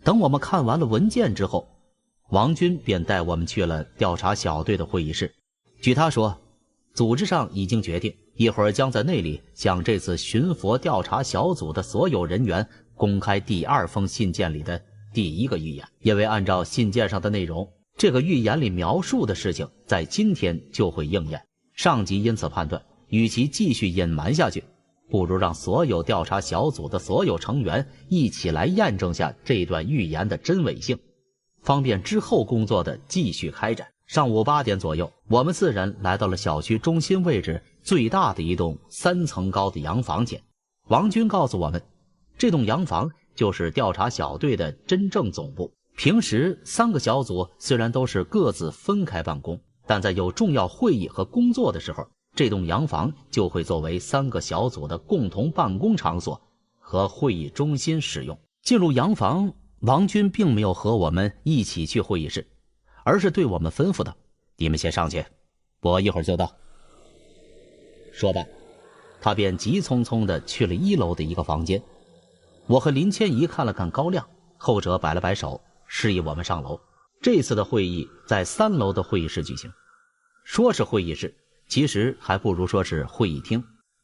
等我们看完了文件之后，王军便带我们去了调查小队的会议室。据他说，组织上已经决定，一会儿将在那里向这次寻佛调查小组的所有人员公开第二封信件里的第一个预言。因为按照信件上的内容，这个预言里描述的事情在今天就会应验。上级因此判断，与其继续隐瞒下去，不如让所有调查小组的所有成员一起来验证下这段预言的真伪性，方便之后工作的继续开展。上午8点左右，我们4人来到了小区中心位置最大的一栋3层高的洋房前。王军告诉我们，这栋洋房就是调查小队的真正总部。平时3个小组虽然都是各自分开办公，但在有重要会议和工作的时候，这栋洋房就会作为3个小组的共同办公场所和会议中心使用。进入洋房，王军并没有和我们一起去会议室，而是对我们吩咐道：“你们先上去，我一会儿就到。”说罢，他便急匆匆地去了1楼的一个房间。我和林千怡看了看高亮，后者摆了摆手，示意我们上楼。这次的会议在3楼的会议室举行。说是会议室，其实还不如说是会议厅。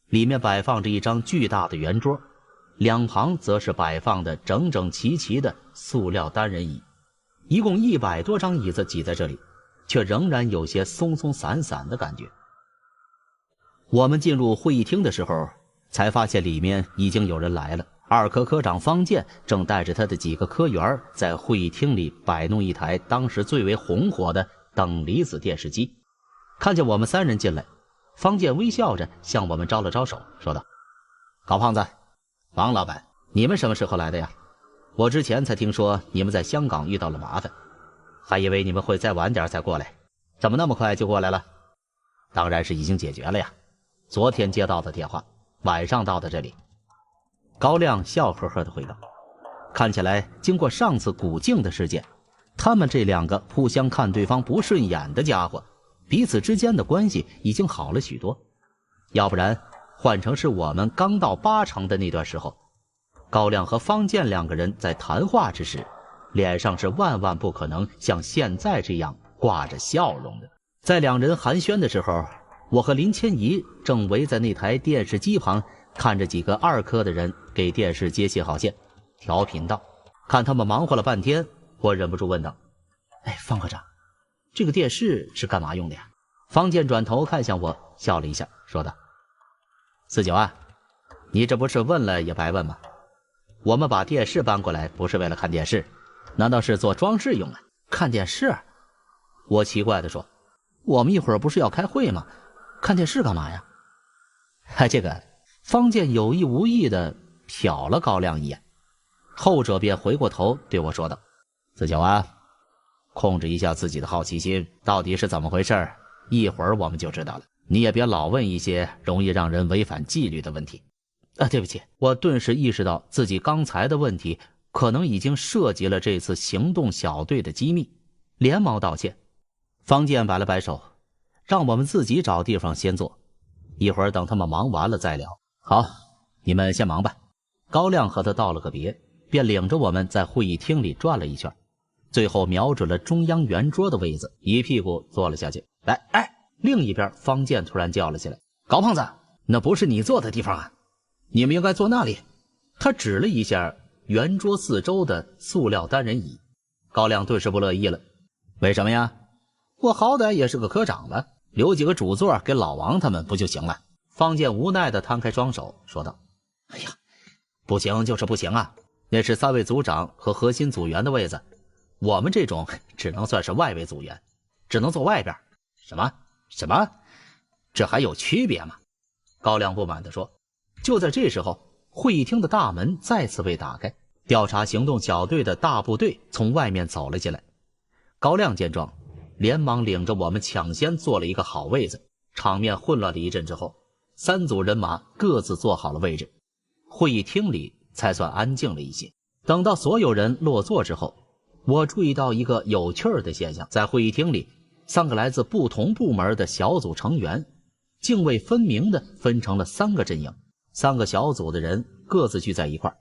里面摆放着一张巨大的圆桌，两旁则是摆放的整整齐齐的塑料单人椅。一共100多张椅子挤在这里，却仍然有些松松散散的感觉。我们进入会议厅的时候，才发现里面已经有人来了。2科科长方健正带着他的几个科员在会议厅里摆弄一台当时最为红火的等离子电视机。看见我们3人进来，方健微笑着向我们招了招手，说道：“高胖子，王老板，你们什么时候来的呀？我之前才听说你们在香港遇到了麻烦，还以为你们会再晚点才过来，怎么那么快就过来了？”“当然是已经解决了呀，昨天接到的电话，晚上到的这里。”高亮笑呵呵地回道。看起来经过上次古镜的事件，他们这2个互相看对方不顺眼的家伙，彼此之间的关系已经好了许多，要不然换成是我们刚到八成的那段时候，高亮和方健两个人在谈话之时，脸上是万万不可能像现在这样挂着笑容的。在两人寒暄的时候，我和林千怡正围在那台电视机旁，看着几个二科的人给电视接线好线，调频道。看他们忙活了半天，我忍不住问道：方科长，这个电视是干嘛用的呀？方健转头看向我，笑了一下，说道：49啊，你这不是问了也白问吗？我们把电视搬过来不是为了看电视，难道是做装饰用的？看电视？我奇怪地说，我们一会儿不是要开会吗？看电视干嘛呀？这个方健有意无意地瞟了高亮一眼，后者便回过头对我说道：49啊，控制一下自己的好奇心，到底是怎么回事，一会儿我们就知道了。你也别老问一些容易让人违反纪律的问题。对不起，我顿时意识到自己刚才的问题可能已经涉及了这次行动小队的机密，连忙道歉。方健摆了摆手，让我们自己找地方先坐，一会儿等他们忙完了再聊。好，你们先忙吧。高亮和他道了个别，便领着我们在会议厅里转了一圈，最后瞄准了中央圆桌的位子，一屁股坐了下去。另一边方健突然叫了起来：高胖子，那不是你坐的地方啊，你们应该坐那里。他指了一下圆桌四周的塑料单人椅。高亮顿时不乐意了：为什么呀？我好歹也是个科长吧，留几个主座给老王他们不就行了？方健无奈地摊开双手说道：不行就是不行啊，那是3位组长和核心组员的位子，我们这种只能算是外围组员，只能坐外边。什么？这还有区别吗？高亮不满地说。就在这时候，会议厅的大门再次被打开，调查行动小队的大部队从外面走了进来。高亮见状，连忙领着我们抢先坐了一个好位子。场面混乱了一阵之后，3组人马各自坐好了位置，会议厅里才算安静了一些。等到所有人落座之后，我注意到一个有趣的现象，在会议厅里，3个来自不同部门的小组成员泾渭分明地分成了3个阵营，3个小组的人各自聚在一块儿，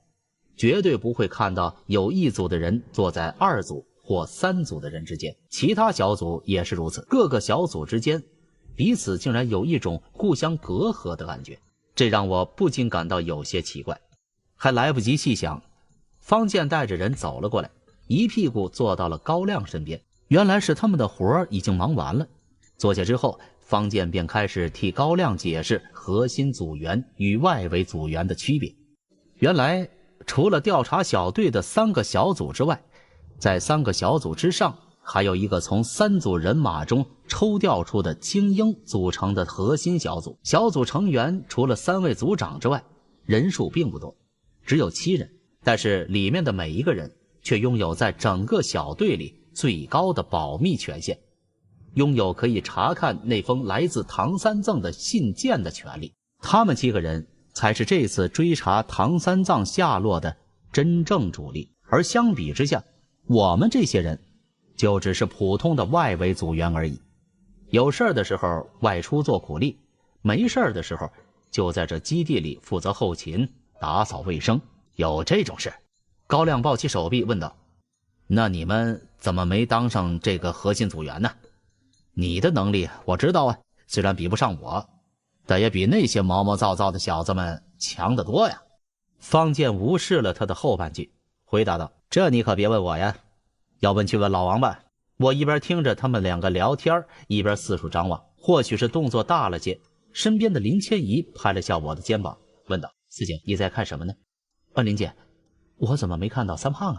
绝对不会看到有一组的人坐在2组或3组的人之间，其他小组也是如此，各个小组之间彼此竟然有一种互相隔阂的感觉，这让我不禁感到有些奇怪。还来不及细想，方健带着人走了过来，一屁股坐到了高亮身边。原来是他们的活已经忙完了。坐下之后，方健便开始替高亮解释核心组员与外围组员的区别。原来除了调查小队的3个小组之外，在3个小组之上还有一个从3组人马中抽调出的精英组成的核心小组。小组成员除了3位组长之外，人数并不多，只有7人，但是里面的每一个人却拥有在整个小队里最高的保密权限，拥有可以查看那封来自唐三藏的信件的权利。他们7个人才是这次追查唐三藏下落的真正主力，而相比之下，我们这些人就只是普通的外围组员而已。有事的时候外出做苦力，没事的时候就在这基地里负责后勤打扫卫生。有这种事？高亮抱起手臂问道：那你们怎么没当上这个核心组员呢？你的能力我知道啊，虽然比不上我，但也比那些毛毛躁躁的小子们强得多呀。方健无视了他的后半句，回答道：这你可别问我呀，要问去问老王吧。我一边听着他们2个聊天，一边四处张望。或许是动作大了些，身边的林千怡拍了下我的肩膀，问道：四姐，你在看什么呢？林姐，我怎么没看到3胖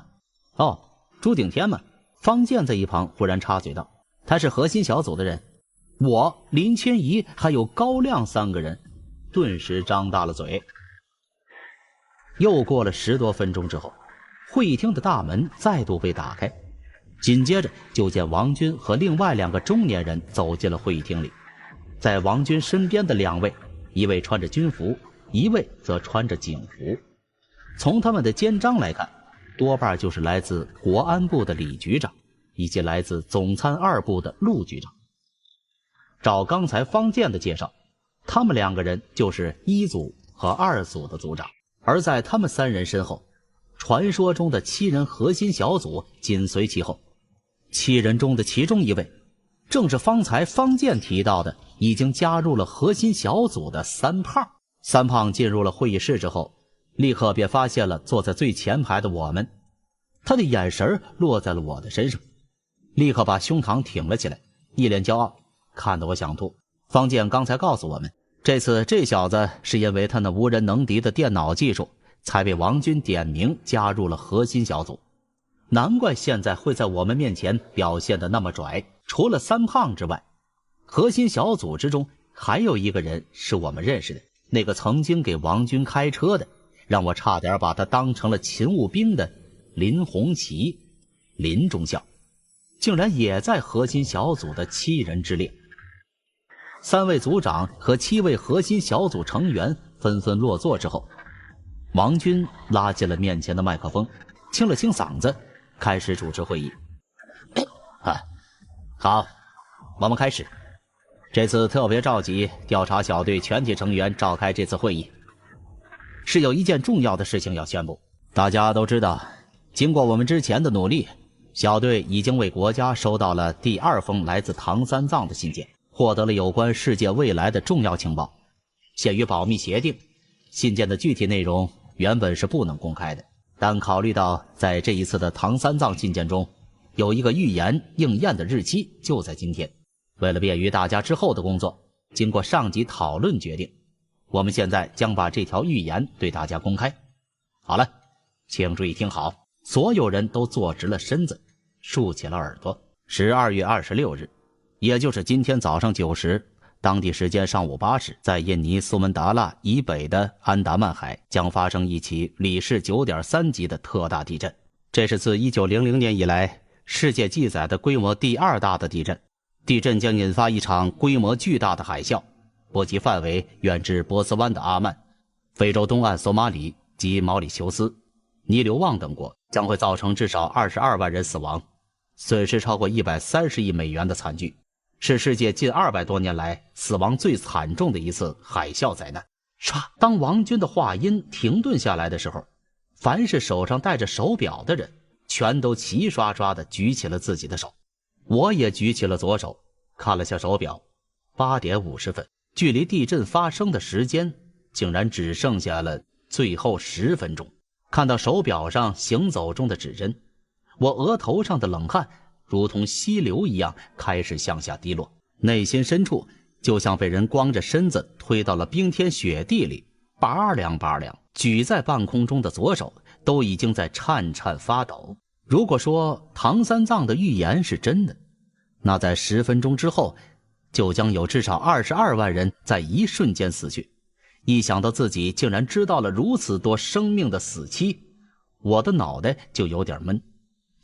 啊？朱顶天嘛。方健在一旁忽然插嘴道：他是核心小组的人。我、林千怡还有高亮3个人顿时张大了嘴。又过了10多分钟之后，会议厅的大门再度被打开，紧接着就见王军和另外2个中年人走进了会议厅里。在王军身边的2位，一位穿着军服，一位则穿着警服。从他们的肩章来看，多半就是来自国安部的李局长以及来自总参2部的陆局长。照刚才方健的介绍，他们2个人就是1组和2组的组长，而在他们3人身后，传说中的7人核心小组紧随其后。7人中的其中1位，正是方才方健提到的已经加入了核心小组的3胖。3胖进入了会议室之后，立刻便发现了坐在最前排的我们，他的眼神落在了我的身上，立刻把胸膛挺了起来，一脸骄傲，看得我想吐。方健刚才告诉我们，这次这小子是因为他那无人能敌的电脑技术，才被王军点名加入了核心小组。难怪现在会在我们面前表现得那么拽。除了3胖之外，核心小组之中还有一个人是我们认识的，那个曾经给王军开车的，让我差点把他当成了勤务兵的林红旗，林中校，竟然也在核心小组的7人之列。3位组长和7位核心小组成员纷纷落座之后，王军拉进了面前的麦克风，清了清嗓子，开始主持会议。好，我们开始。这次特别召集调查小队全体成员召开这次会议，是有一件重要的事情要宣布。大家都知道，经过我们之前的努力，小队已经为国家收到了第2封来自唐三藏的信件，获得了有关世界未来的重要情报。限于保密协定，信件的具体内容原本是不能公开的，但考虑到在这一次的唐三藏信件中有一个预言应验的日期就在今天，为了便于大家之后的工作，经过上级讨论决定，我们现在将把这条预言对大家公开。好了，请注意听好。所有人都坐直了身子，竖起了耳朵。12月26日，也就是今天早上9时，当地时间上午8时，在印尼苏门答腊以北的安达曼海将发生一起里氏 9.3 级的特大地震。这是自1900年以来世界记载的规模第2大的地震。地震将引发一场规模巨大的海啸，波及范围远至波斯湾的阿曼、非洲东岸索马里及毛里求斯、尼流旺等国，将会造成至少22万人死亡，损失超过130亿美元的惨剧，是世界近200多年来死亡最惨重的一次海啸灾难。唰！当王军的话音停顿下来的时候，凡是手上戴着手表的人全都齐刷刷地举起了自己的手。我也举起了左手，看了下手表，8点50分，距离地震发生的时间竟然只剩下了最后10分钟。看到手表上行走中的指针，我额头上的冷汗如同溪流一样开始向下滴落，内心深处就像被人光着身子推到了冰天雪地里，拔凉拔凉。举在半空中的左手都已经在颤颤发抖。如果说唐三藏的预言是真的，那在10分钟之后就将有至少22万人在一瞬间死去。一想到自己竟然知道了如此多生命的死期，我的脑袋就有点闷，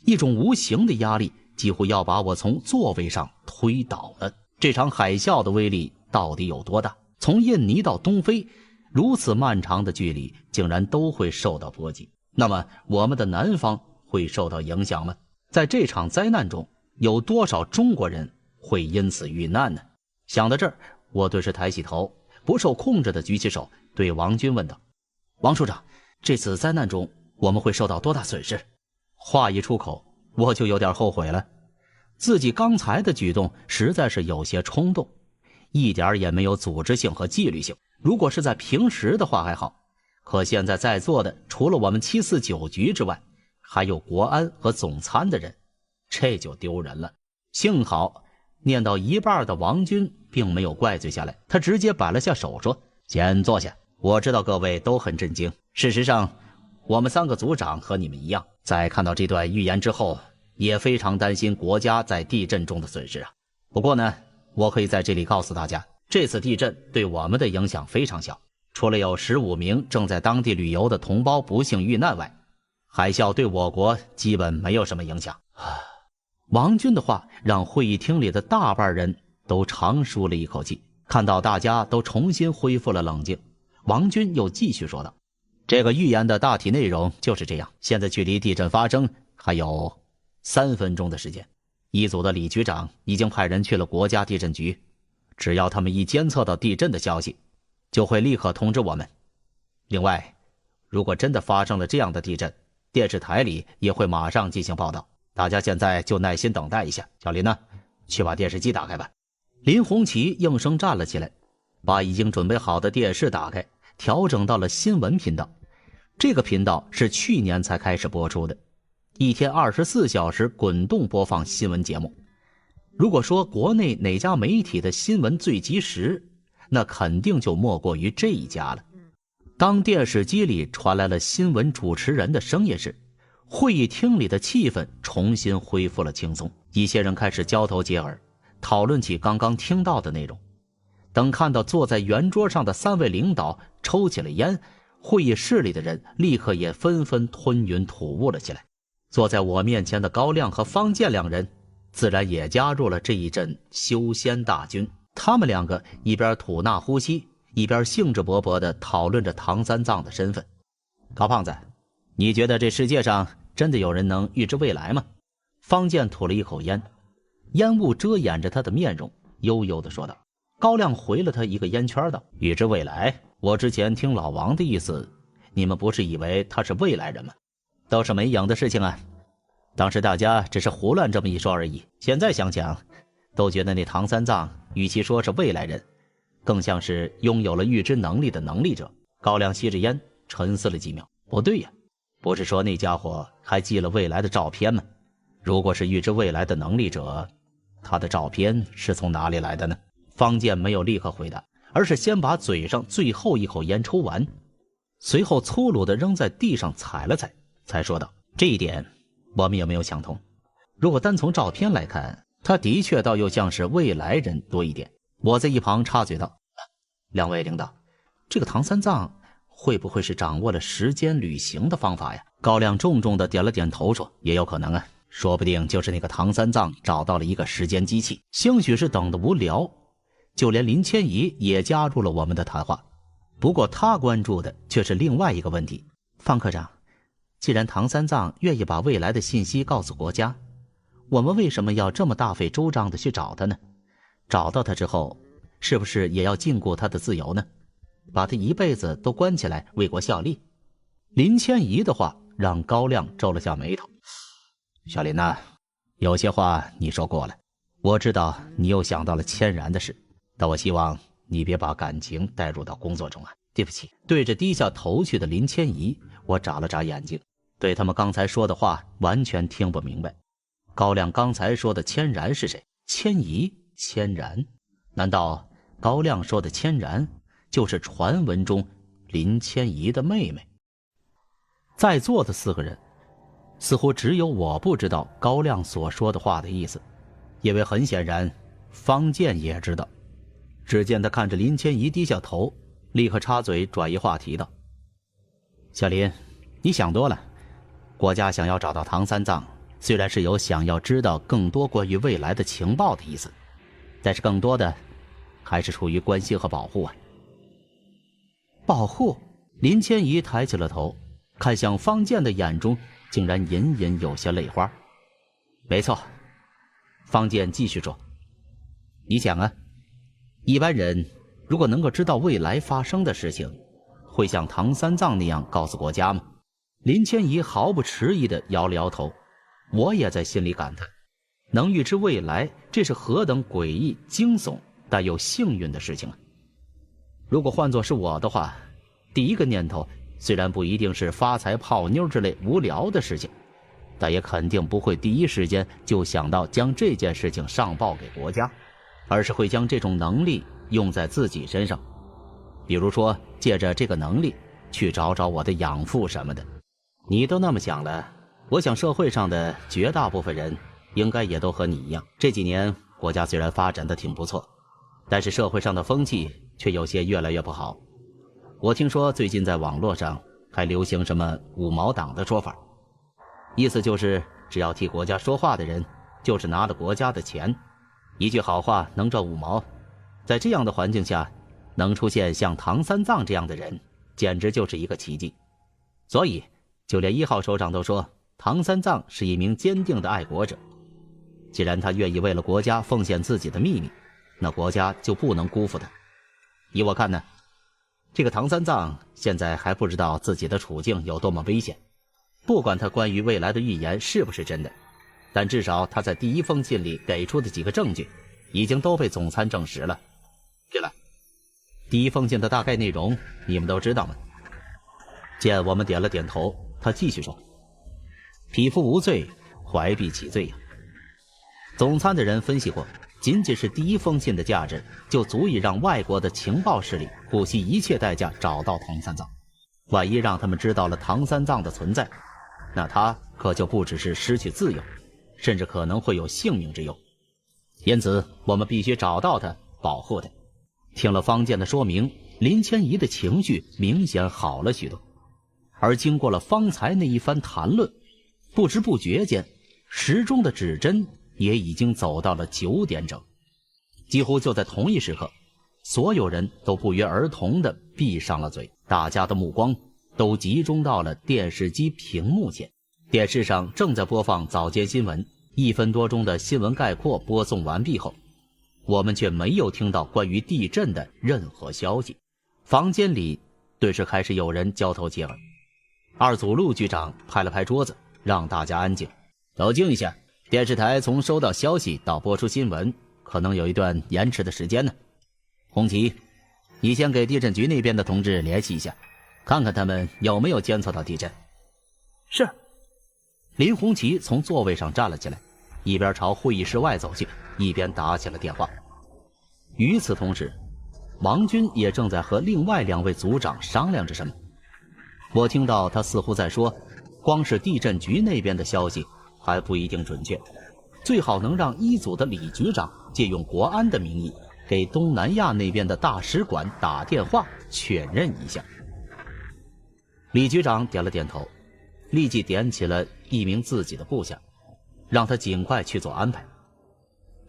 一种无形的压力几乎要把我从座位上推倒了。这场海啸的威力到底有多大？从印尼到东非，如此漫长的距离竟然都会受到波及，那么我们的南方会受到影响吗？在这场灾难中，有多少中国人会因此遇难呢？想到这儿，我顿时抬起头，不受控制地举起手，对王军问道：王处长，这次灾难中我们会受到多大损失？话一出口，我就有点后悔了，自己刚才的举动实在是有些冲动，一点也没有组织性和纪律性。如果是在平时的话还好，可现在在座的除了我们749局之外，还有国安和总参的人，这就丢人了。幸好念到一半的王军并没有怪罪下来，他直接摆了下手说：先坐下。我知道各位都很震惊，事实上我们3个组长和你们一样，在看到这段预言之后也非常担心国家在地震中的损失啊。不过呢，我可以在这里告诉大家，这次地震对我们的影响非常小，除了有15名正在当地旅游的同胞不幸遇难外，海啸对我国基本没有什么影响。王军的话让会议厅里的大半人都长舒了一口气。看到大家都重新恢复了冷静，王军又继续说道：这个预言的大体内容就是这样，现在距离地震发生还有3分钟的时间。一组的李局长已经派人去了国家地震局，只要他们一监测到地震的消息，就会立刻通知我们。另外，如果真的发生了这样的地震，电视台里也会马上进行报道。大家现在就耐心等待一下。小林呢，去把电视机打开吧。林红旗应声站了起来，把已经准备好的电视打开，调整到了新闻频道。这个频道是去年才开始播出的，一天24小时滚动播放新闻节目。如果说国内哪家媒体的新闻最及时，那肯定就莫过于这一家了。当电视机里传来了新闻主持人的声音时，会议厅里的气氛重新恢复了轻松，一些人开始交头接耳，讨论起刚刚听到的内容。等看到坐在圆桌上的3位领导抽起了烟，会议室里的人立刻也纷纷吞云吐雾了起来。坐在我面前的高亮和方健两人自然也加入了这一阵修仙大军。他们两个一边吐纳呼吸，一边兴致勃勃地讨论着唐三藏的身份。高胖子，你觉得这世界上真的有人能预知未来吗？方健吐了一口烟，烟雾遮掩着他的面容，悠悠地说道。高亮回了他一个烟圈道：预知未来？我之前听老王的意思，你们不是以为他是未来人吗？都是没影的事情啊。当时大家只是胡乱这么一说而已，现在想想，都觉得那唐三藏与其说是未来人，更像是拥有了预知能力的能力者。高亮吸着烟，沉思了几秒。不对呀，不是说那家伙还寄了未来的照片吗？如果是预知未来的能力者，他的照片是从哪里来的呢？方健没有立刻回答，而是先把嘴上最后一口烟抽完，随后粗鲁地扔在地上踩了踩，才说道：这一点我们也没有想通。如果单从照片来看，他的确倒又像是未来人多一点。我在一旁插嘴道：两位领导，这个唐三藏会不会是掌握了时间旅行的方法呀？高亮重重地点了点头说：也有可能啊，说不定就是那个唐三藏找到了一个时间机器。兴许是等得无聊，就连林千怡也加入了我们的谈话。不过他关注的却是另外一个问题。方科长，既然唐三藏愿意把未来的信息告诉国家，我们为什么要这么大费周章地去找他呢？找到他之后，是不是也要禁锢他的自由呢？把他一辈子都关起来为国效力？林千怡的话让高亮皱了下眉头。小林呐，有些话你说过了，我知道你又想到了千然的事，但我希望你别把感情带入到工作中啊。对不起。对着低下头去的林千怡，我眨了眨眼睛，对他们刚才说的话完全听不明白。高亮刚才说的千然是谁？千怡？千然？难道高亮说的千然就是传闻中林千怡的妹妹？在座的4个人似乎只有我不知道高亮所说的话的意思，因为很显然方健也知道。只见他看着林千怡低下头，立刻插嘴转移话题道：小林，你想多了，国家想要找到唐三藏，虽然是有想要知道更多关于未来的情报的意思，但是更多的还是出于关心和保护啊。保护？林千怡抬起了头，看向方健的眼中竟然隐隐有些泪花。没错，方健继续说，你想啊，一般人如果能够知道未来发生的事情，会像唐三藏那样告诉国家吗？林千怡毫不迟疑地摇了摇头。我也在心里感叹，能预知未来，这是何等诡异惊悚但又幸运的事情啊！如果换作是我的话，第一个念头虽然不一定是发财泡妞之类无聊的事情，但也肯定不会第一时间就想到将这件事情上报给国家，而是会将这种能力用在自己身上，比如说借着这个能力去找找我的养父什么的。你都那么想了，我想社会上的绝大部分人应该也都和你一样。这几年国家虽然发展的挺不错，但是社会上的风气却有些越来越不好。我听说最近在网络上还流行什么五毛党的说法，意思就是只要替国家说话的人就是拿了国家的钱，一句好话能赚5毛。在这样的环境下，能出现像唐三藏这样的人简直就是一个奇迹。所以就连1号首长都说唐三藏是一名坚定的爱国者。既然他愿意为了国家奉献自己的秘密，那国家就不能辜负他。依我看呢，这个唐三藏现在还不知道自己的处境有多么危险。不管他关于未来的预言是不是真的，但至少他在第一封信里给出的几个证据已经都被总参证实了。对了，第一封信的大概内容你们都知道吗？见我们点了点头，他继续说：匹夫无罪，怀璧其罪呀。总参的人分析过，仅仅是第一封信的价值就足以让外国的情报势力不惜一切代价找到唐三藏。万一让他们知道了唐三藏的存在，那他可就不只是失去自由，甚至可能会有性命之忧。因此我们必须找到他，保护他。听了方健的说明，林千怡的情绪明显好了许多。而经过了方才那一番谈论，不知不觉间，时钟的指针也已经走到了9点整。几乎就在同一时刻，所有人都不约而同地闭上了嘴，大家的目光都集中到了电视机屏幕前。电视上正在播放早间新闻，1分多钟的新闻概括播送完毕后，我们却没有听到关于地震的任何消息。房间里顿时开始有人交头接耳。二组陆局长拍了拍桌子，让大家安静，都静一下。电视台从收到消息到播出新闻，可能有一段延迟的时间呢。红旗，你先给地震局那边的同志联系一下，看看他们有没有监测到地震。是。林红旗从座位上站了起来，一边朝会议室外走去，一边打起了电话。与此同时，王军也正在和另外2位组长商量着什么。我听到他似乎在说，光是地震局那边的消息还不一定准确，最好能让一组的李局长借用国安的名义给东南亚那边的大使馆打电话确认一下。李局长点了点头，立即点起了一名自己的部下，让他尽快去做安排。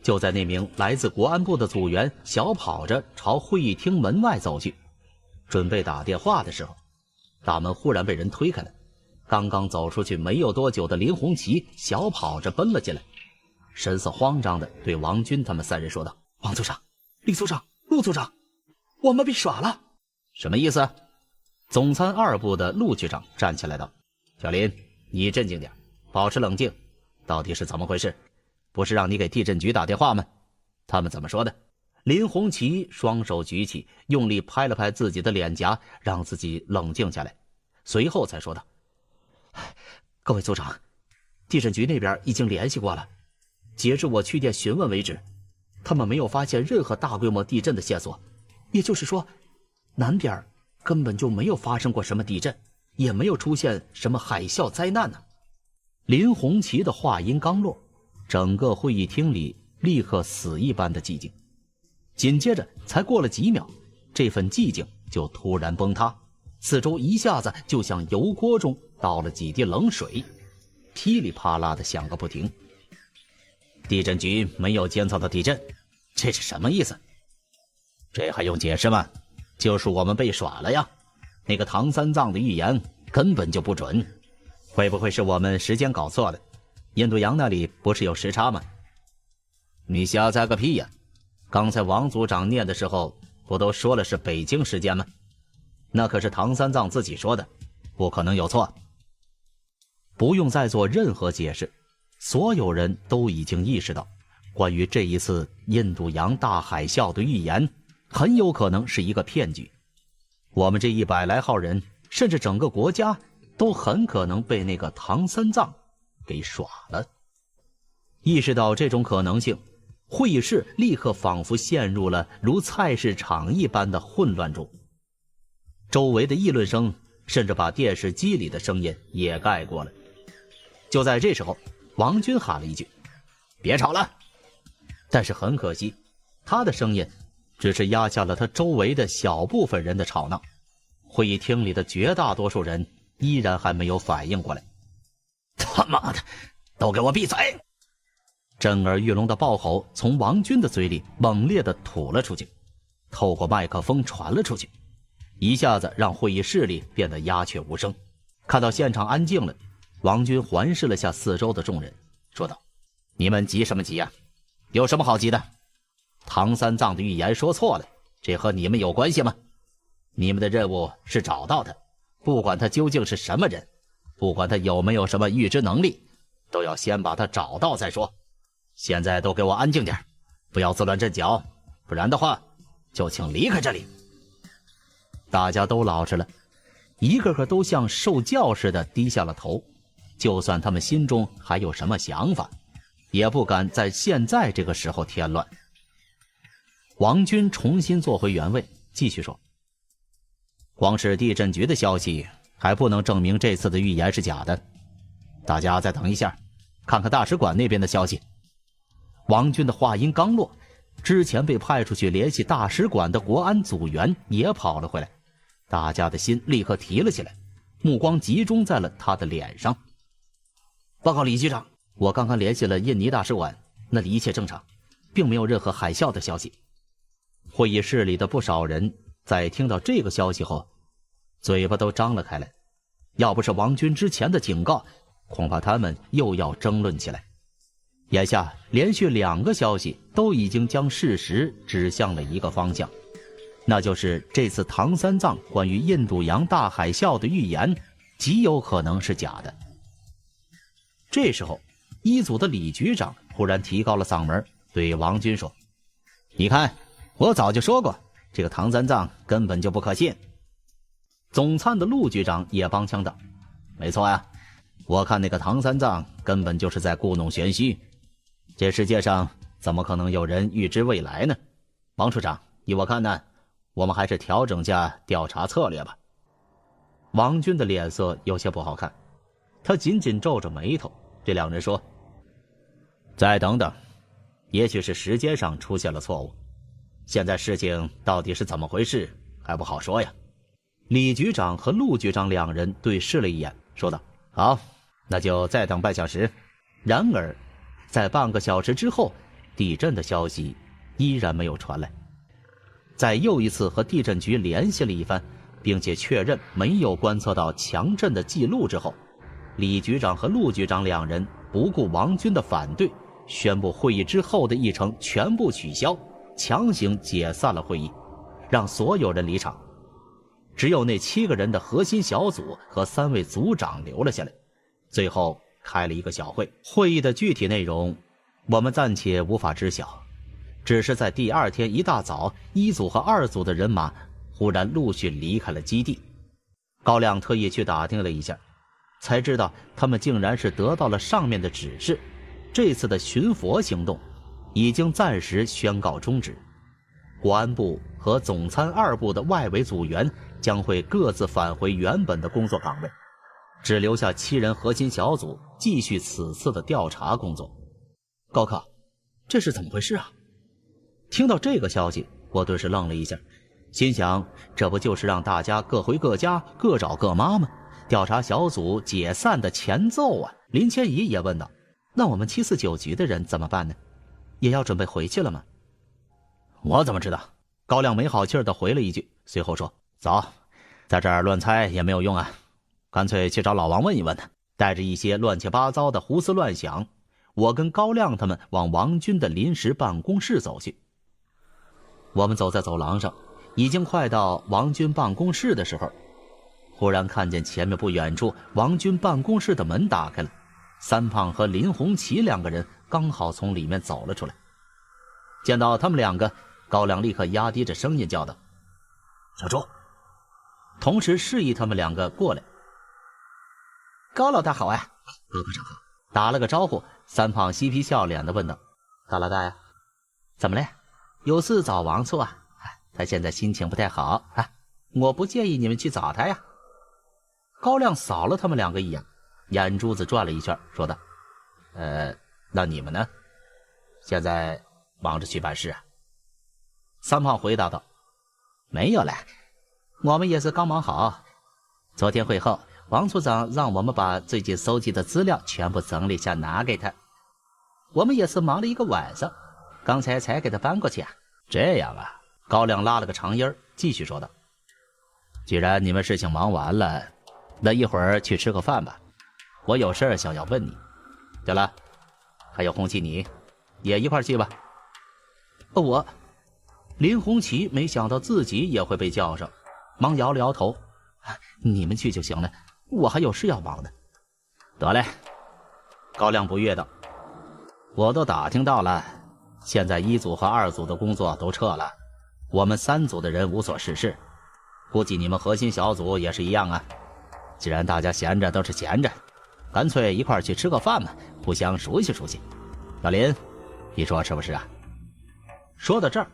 就在那名来自国安部的组员小跑着朝会议厅门外走去，准备打电话的时候，大门忽然被人推开了。刚刚走出去没有多久的林红旗小跑着奔了进来，神色慌张地对王军他们3人说道：王组长、李组长、陆组长，我们被耍了。什么意思？总参2部的陆局长站起来道：小林，你镇静点，保持冷静，到底是怎么回事？不是让你给地震局打电话吗？他们怎么说的？林红旗双手举起，用力拍了拍自己的脸颊，让自己冷静下来，随后才说道：各位组长，地震局那边已经联系过了，截至我去电询问为止，他们没有发现任何大规模地震的线索，也就是说，南边根本就没有发生过什么地震，也没有出现什么海啸灾难呢。林红旗的话音刚落，整个会议厅里立刻死一般的寂静。紧接着才过了几秒，这份寂静就突然崩塌，四周一下子就像油锅中倒了几滴冷水，噼里啪啦的响个不停。地震局没有监测到地震，这是什么意思？这还用解释吗？就是我们被耍了呀，那个唐三藏的预言根本就不准。会不会是我们时间搞错了？印度洋那里不是有时差吗？你瞎猜个屁呀！刚才王组长念的时候不都说了是北京时间吗？那可是唐三藏自己说的，不可能有错。不用再做任何解释，所有人都已经意识到，关于这一次印度洋大海啸的预言很有可能是一个骗局。我们这100来号人，甚至整个国家都很可能被那个唐三藏给耍了。意识到这种可能性，会议室立刻仿佛陷入了如菜市场一般的混乱中，周围的议论声甚至把电视机里的声音也盖过了。就在这时候，王军喊了一句：别吵了。但是很可惜，他的声音只是压下了他周围的小部分人的吵闹，会议厅里的绝大多数人依然还没有反应过来。他妈的，都给我闭嘴！震耳欲聋的爆吼从王军的嘴里猛烈地吐了出去，透过麦克风传了出去，一下子让会议室里变得鸦雀无声。看到现场安静了，王军环视了下四周的众人，说道：你们急什么急呀？有什么好急的？唐三藏的预言说错了，这和你们有关系吗？你们的任务是找到他，不管他究竟是什么人，不管他有没有什么预知能力，都要先把他找到再说。现在都给我安静点，不要自乱阵脚，不然的话就请离开这里。大家都老实了，一个个都像受教似的低下了头，就算他们心中还有什么想法，也不敢在现在这个时候添乱。王军重新坐回原位，继续说，光是地震局的消息还不能证明这次的预言是假的，大家再等一下，看看大使馆那边的消息。王军的话音刚落，之前被派出去联系大使馆的国安组员也跑了回来，大家的心立刻提了起来，目光集中在了他的脸上。报告李局长，我刚刚联系了印尼大使馆，那里一切正常，并没有任何海啸的消息。会议室里的不少人在听到这个消息后，嘴巴都张了开来，要不是王军之前的警告，恐怕他们又要争论起来。眼下连续2个消息都已经将事实指向了一个方向，那就是这次唐三藏关于印度洋大海啸的预言极有可能是假的。这时候一组的李局长忽然提高了嗓门，对王军说，你看，我早就说过，这个唐三藏根本就不可信。总参的陆局长也帮腔道，没错呀，我看那个唐三藏根本就是在故弄玄虚，这世界上怎么可能有人预知未来呢？王处长，依我看呢，我们还是调整下调查策略吧。王军的脸色有些不好看，他紧紧皱着眉头。这2人说，再等等，也许是时间上出现了错误，现在事情到底是怎么回事还不好说呀。李局长和陆局长2人对视了一眼，说道，好，那就再等半小时。然而在半个小时之后，地震的消息依然没有传来。在又一次和地震局联系了一番，并且确认没有观测到强震的记录之后，李局长和陆局长2人不顾王军的反对，宣布会议之后的议程全部取消，强行解散了会议，让所有人离场。只有那7个人的核心小组和3位组长留了下来，最后开了一个小会。会议的具体内容我们暂且无法知晓，只是在第2天一大早，1组和2组的人马忽然陆续离开了基地。高亮特意去打听了一下，才知道他们竟然是得到了上面的指示，这次的寻佛行动已经暂时宣告终止。国安部和总参2部的外围组员将会各自返回原本的工作岗位，只留下7人核心小组继续此次的调查工作。高考，这是怎么回事啊？听到这个消息，我顿时愣了一下，心想，这不就是让大家各回各家，各找各妈吗？调查小组解散的前奏啊！林千怡也问道，那我们749局的人怎么办呢？也要准备回去了吗？我怎么知道？高亮没好气地回了一句，随后说，走，在这儿乱猜也没有用啊，干脆去找老王问一问他。带着一些乱七八糟的胡思乱想，我跟高亮他们往王军的临时办公室走去。我们走在走廊上，已经快到王军办公室的时候，忽然看见前面不远处王军办公室的门打开了，三胖和林红旗2个人刚好从里面走了出来。见到他们2个，高亮立刻压低着声音叫道，小周，同时示意他们2个过来。高老大好啊！高科长好。打了个招呼，三胖嬉皮笑脸的问道，高老大呀，怎么了？有事找王处啊？他现在心情不太好啊，我不建议你们去找他呀。高亮扫了他们2个一眼，眼珠子转了一圈，说道，那你们呢？现在忙着去办事啊？三胖回答道，没有了，我们也是刚忙好。昨天会后，王处长让我们把最近收集的资料全部整理下拿给他，我们也是忙了一个晚上，刚才才给他搬过去啊。这样啊。高亮拉了个长音，继续说道，既然你们事情忙完了，那一会儿去吃个饭吧，我有事想要问你。对了，还有红旗你也一块去吧。我……林红旗没想到自己也会被叫上，忙摇了摇头：“你们去就行了，我还有事要忙呢。”得嘞，高亮不悦道：“我都打听到了，现在1组和2组的工作都撤了，我们3组的人无所事事，估计你们核心小组也是一样啊。既然大家闲着都是闲着，干脆一块去吃个饭嘛，互相熟悉熟悉。老林，你说是不是啊？”说到这儿，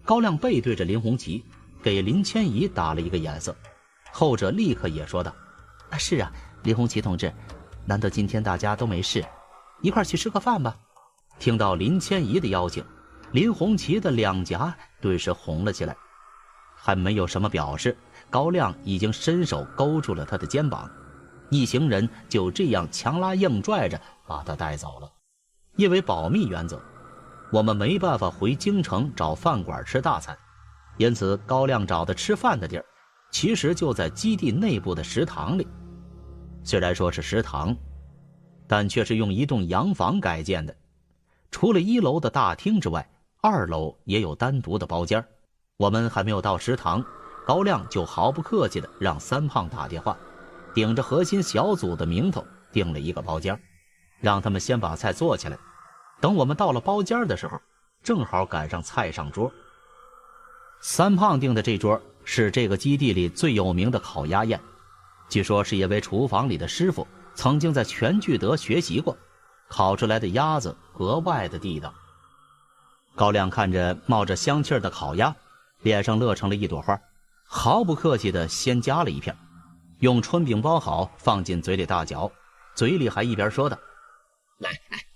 高亮背对着林红旗，给林千怡打了一个眼色，后者立刻也说道：“是啊，林红旗同志，难得今天大家都没事，一块去吃个饭吧。”听到林千怡的邀请，林红旗的两颊顿时红了起来，还没有什么表示，高亮已经伸手勾住了他的肩膀，一行人就这样强拉硬拽着把他带走了。因为保密原则，我们没办法回京城找饭馆吃大餐，因此高亮找的吃饭的地儿其实就在基地内部的食堂里。虽然说是食堂，但却是用一栋洋房改建的，除了1楼的大厅之外，2楼也有单独的包间。我们还没有到食堂，高亮就毫不客气地让3胖打电话，顶着核心小组的名头订了一个包间，让他们先把菜做起来。等我们到了包间的时候，正好赶上菜上桌。3胖订的这桌是这个基地里最有名的烤鸭宴，据说是因为厨房里的师傅曾经在全聚德学习过，烤出来的鸭子格外的地道。高亮看着冒着香气的烤鸭，脸上乐成了一朵花，毫不客气地先夹了一片，用春饼包好放进嘴里大嚼，嘴里还一边说道：“来，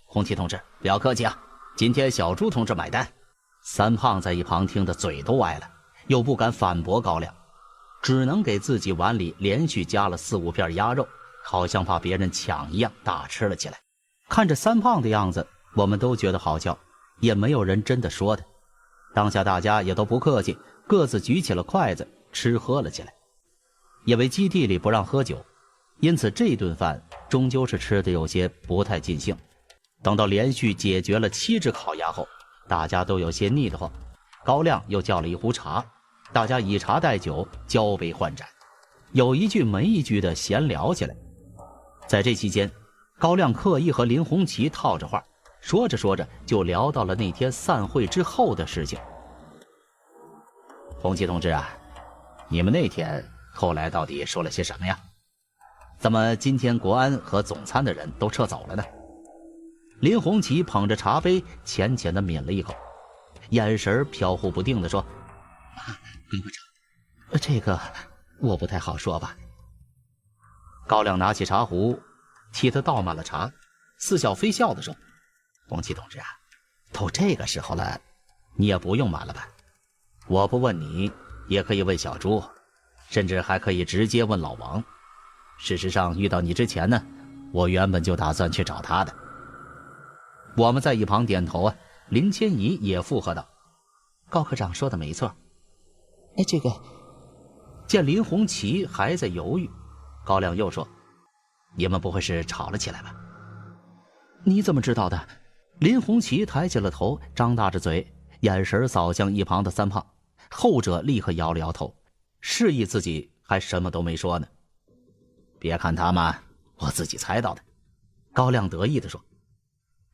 红旗同志，不要客气啊，今天小朱同志买单。”3胖在一旁听得嘴都歪了，又不敢反驳高亮，只能给自己碗里连续加了4、5片鸭肉，好像怕别人抢一样大吃了起来。看着3胖的样子，我们都觉得好笑，也没有人真的说的。当下大家也都不客气，各自举起了筷子吃喝了起来。因为基地里不让喝酒，因此这顿饭终究是吃的有些不太尽兴。等到连续解决了7只烤鸭后，大家都有些腻得慌，高亮又叫了一壶茶，大家以茶代酒，交杯换盏，有一句没一句的闲聊起来。在这期间，高亮刻意和林红旗套着话，说着说着就聊到了那天散会之后的事情。红旗同志啊，你们那天后来到底说了些什么呀？怎么今天国安和总参的人都撤走了呢？林红旗捧着茶杯浅浅地抿了一口，眼神飘忽不定地说：“高科长，这个我不太好说吧。”高亮拿起茶壶替他倒满了茶，似笑非笑地说：“红旗同志啊，都这个时候了，你也不用满了吧？我不问你，也可以问小朱，甚至还可以直接问老王。事实上，遇到你之前呢，我原本就打算去找他的。”我们在一旁点头啊，林千怡也附和道：“高科长说的没错。”这个……见林红旗还在犹豫，高亮又说：“你们不会是吵了起来吧？”你怎么知道的？林红旗抬起了头，张大着嘴，眼神扫向一旁的3胖，后者立刻摇了摇头，示意自己还什么都没说呢。别看他们，我自己猜到的。高亮得意地说。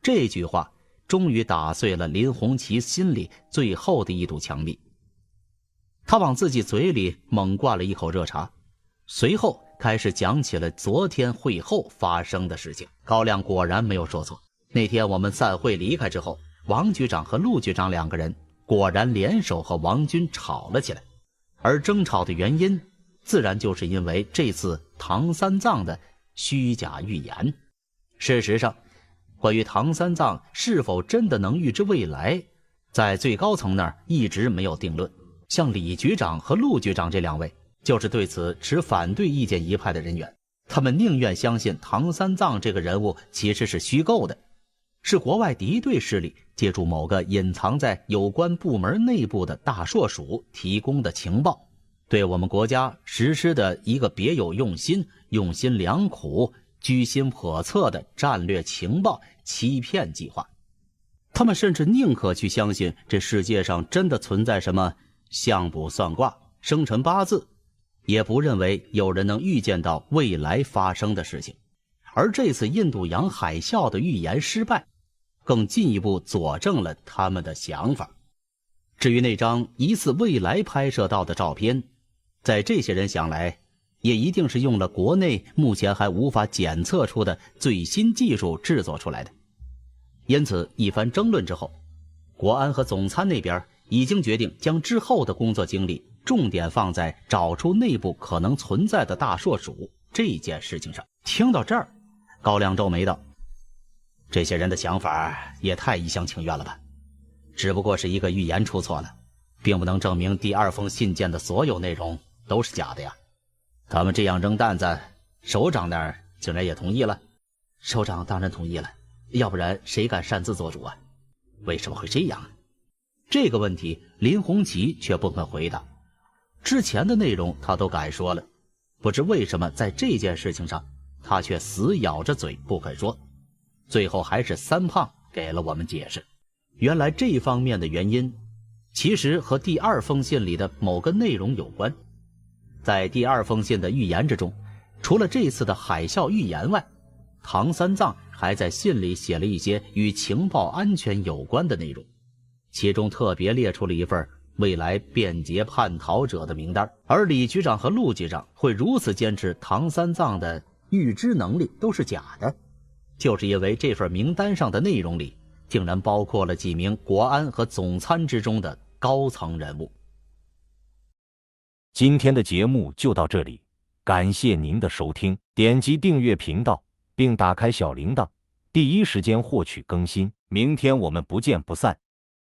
这句话终于打碎了林红旗心里最后的一堵墙壁。他往自己嘴里猛灌了一口热茶，随后开始讲起了昨天会后发生的事情。高亮果然没有说错，那天我们散会离开之后，王局长和陆局长2个人果然联手和王军吵了起来，而争吵的原因自然就是因为这次唐三藏的虚假预言。事实上，关于唐三藏是否真的能预知未来，在最高层那儿一直没有定论。像李局长和陆局长这2位就是对此持反对意见一派的人员，他们宁愿相信唐三藏这个人物其实是虚构的，是国外敌对势力借助某个隐藏在有关部门内部的大硕鼠提供的情报，对我们国家实施的一个别有用心、用心良苦、居心叵测的战略情报欺骗计划。他们甚至宁可去相信这世界上真的存在什么相卜算卦、生辰八字，也不认为有人能预见到未来发生的事情。而这次印度洋海啸的预言失败，更进一步佐证了他们的想法。至于那张疑似未来拍摄到的照片，在这些人想来，也一定是用了国内目前还无法检测出的最新技术制作出来的。因此一番争论之后，国安和总参那边已经决定将之后的工作精力重点放在找出内部可能存在的大硕鼠这件事情上。听到这儿，高亮皱眉道：这些人的想法也太一厢情愿了吧，只不过是一个预言出错了，并不能证明第二封信件的所有内容都是假的呀。他们这样扔担子，首长那儿竟然也同意了。首长当然同意了，要不然谁敢擅自做主啊？为什么会这样啊？这个问题林红旗却不肯回答。之前的内容他都敢说了，不知为什么在这件事情上他却死咬着嘴不肯说。最后还是三胖给了我们解释，原来这方面的原因其实和第二封信里的某个内容有关。在第二封信的预言之中，除了这次的海啸预言外，唐三藏还在信里写了一些与情报安全有关的内容，其中特别列出了一份未来便捷叛逃者的名单。而李局长和陆局长会如此坚持唐三藏的预知能力都是假的，就是因为这份名单上的内容里竟然包括了几名国安和总参之中的高层人物。今天的节目就到这里，感谢您的收听，点击订阅频道并打开小铃铛，第一时间获取更新。明天我们不见不散。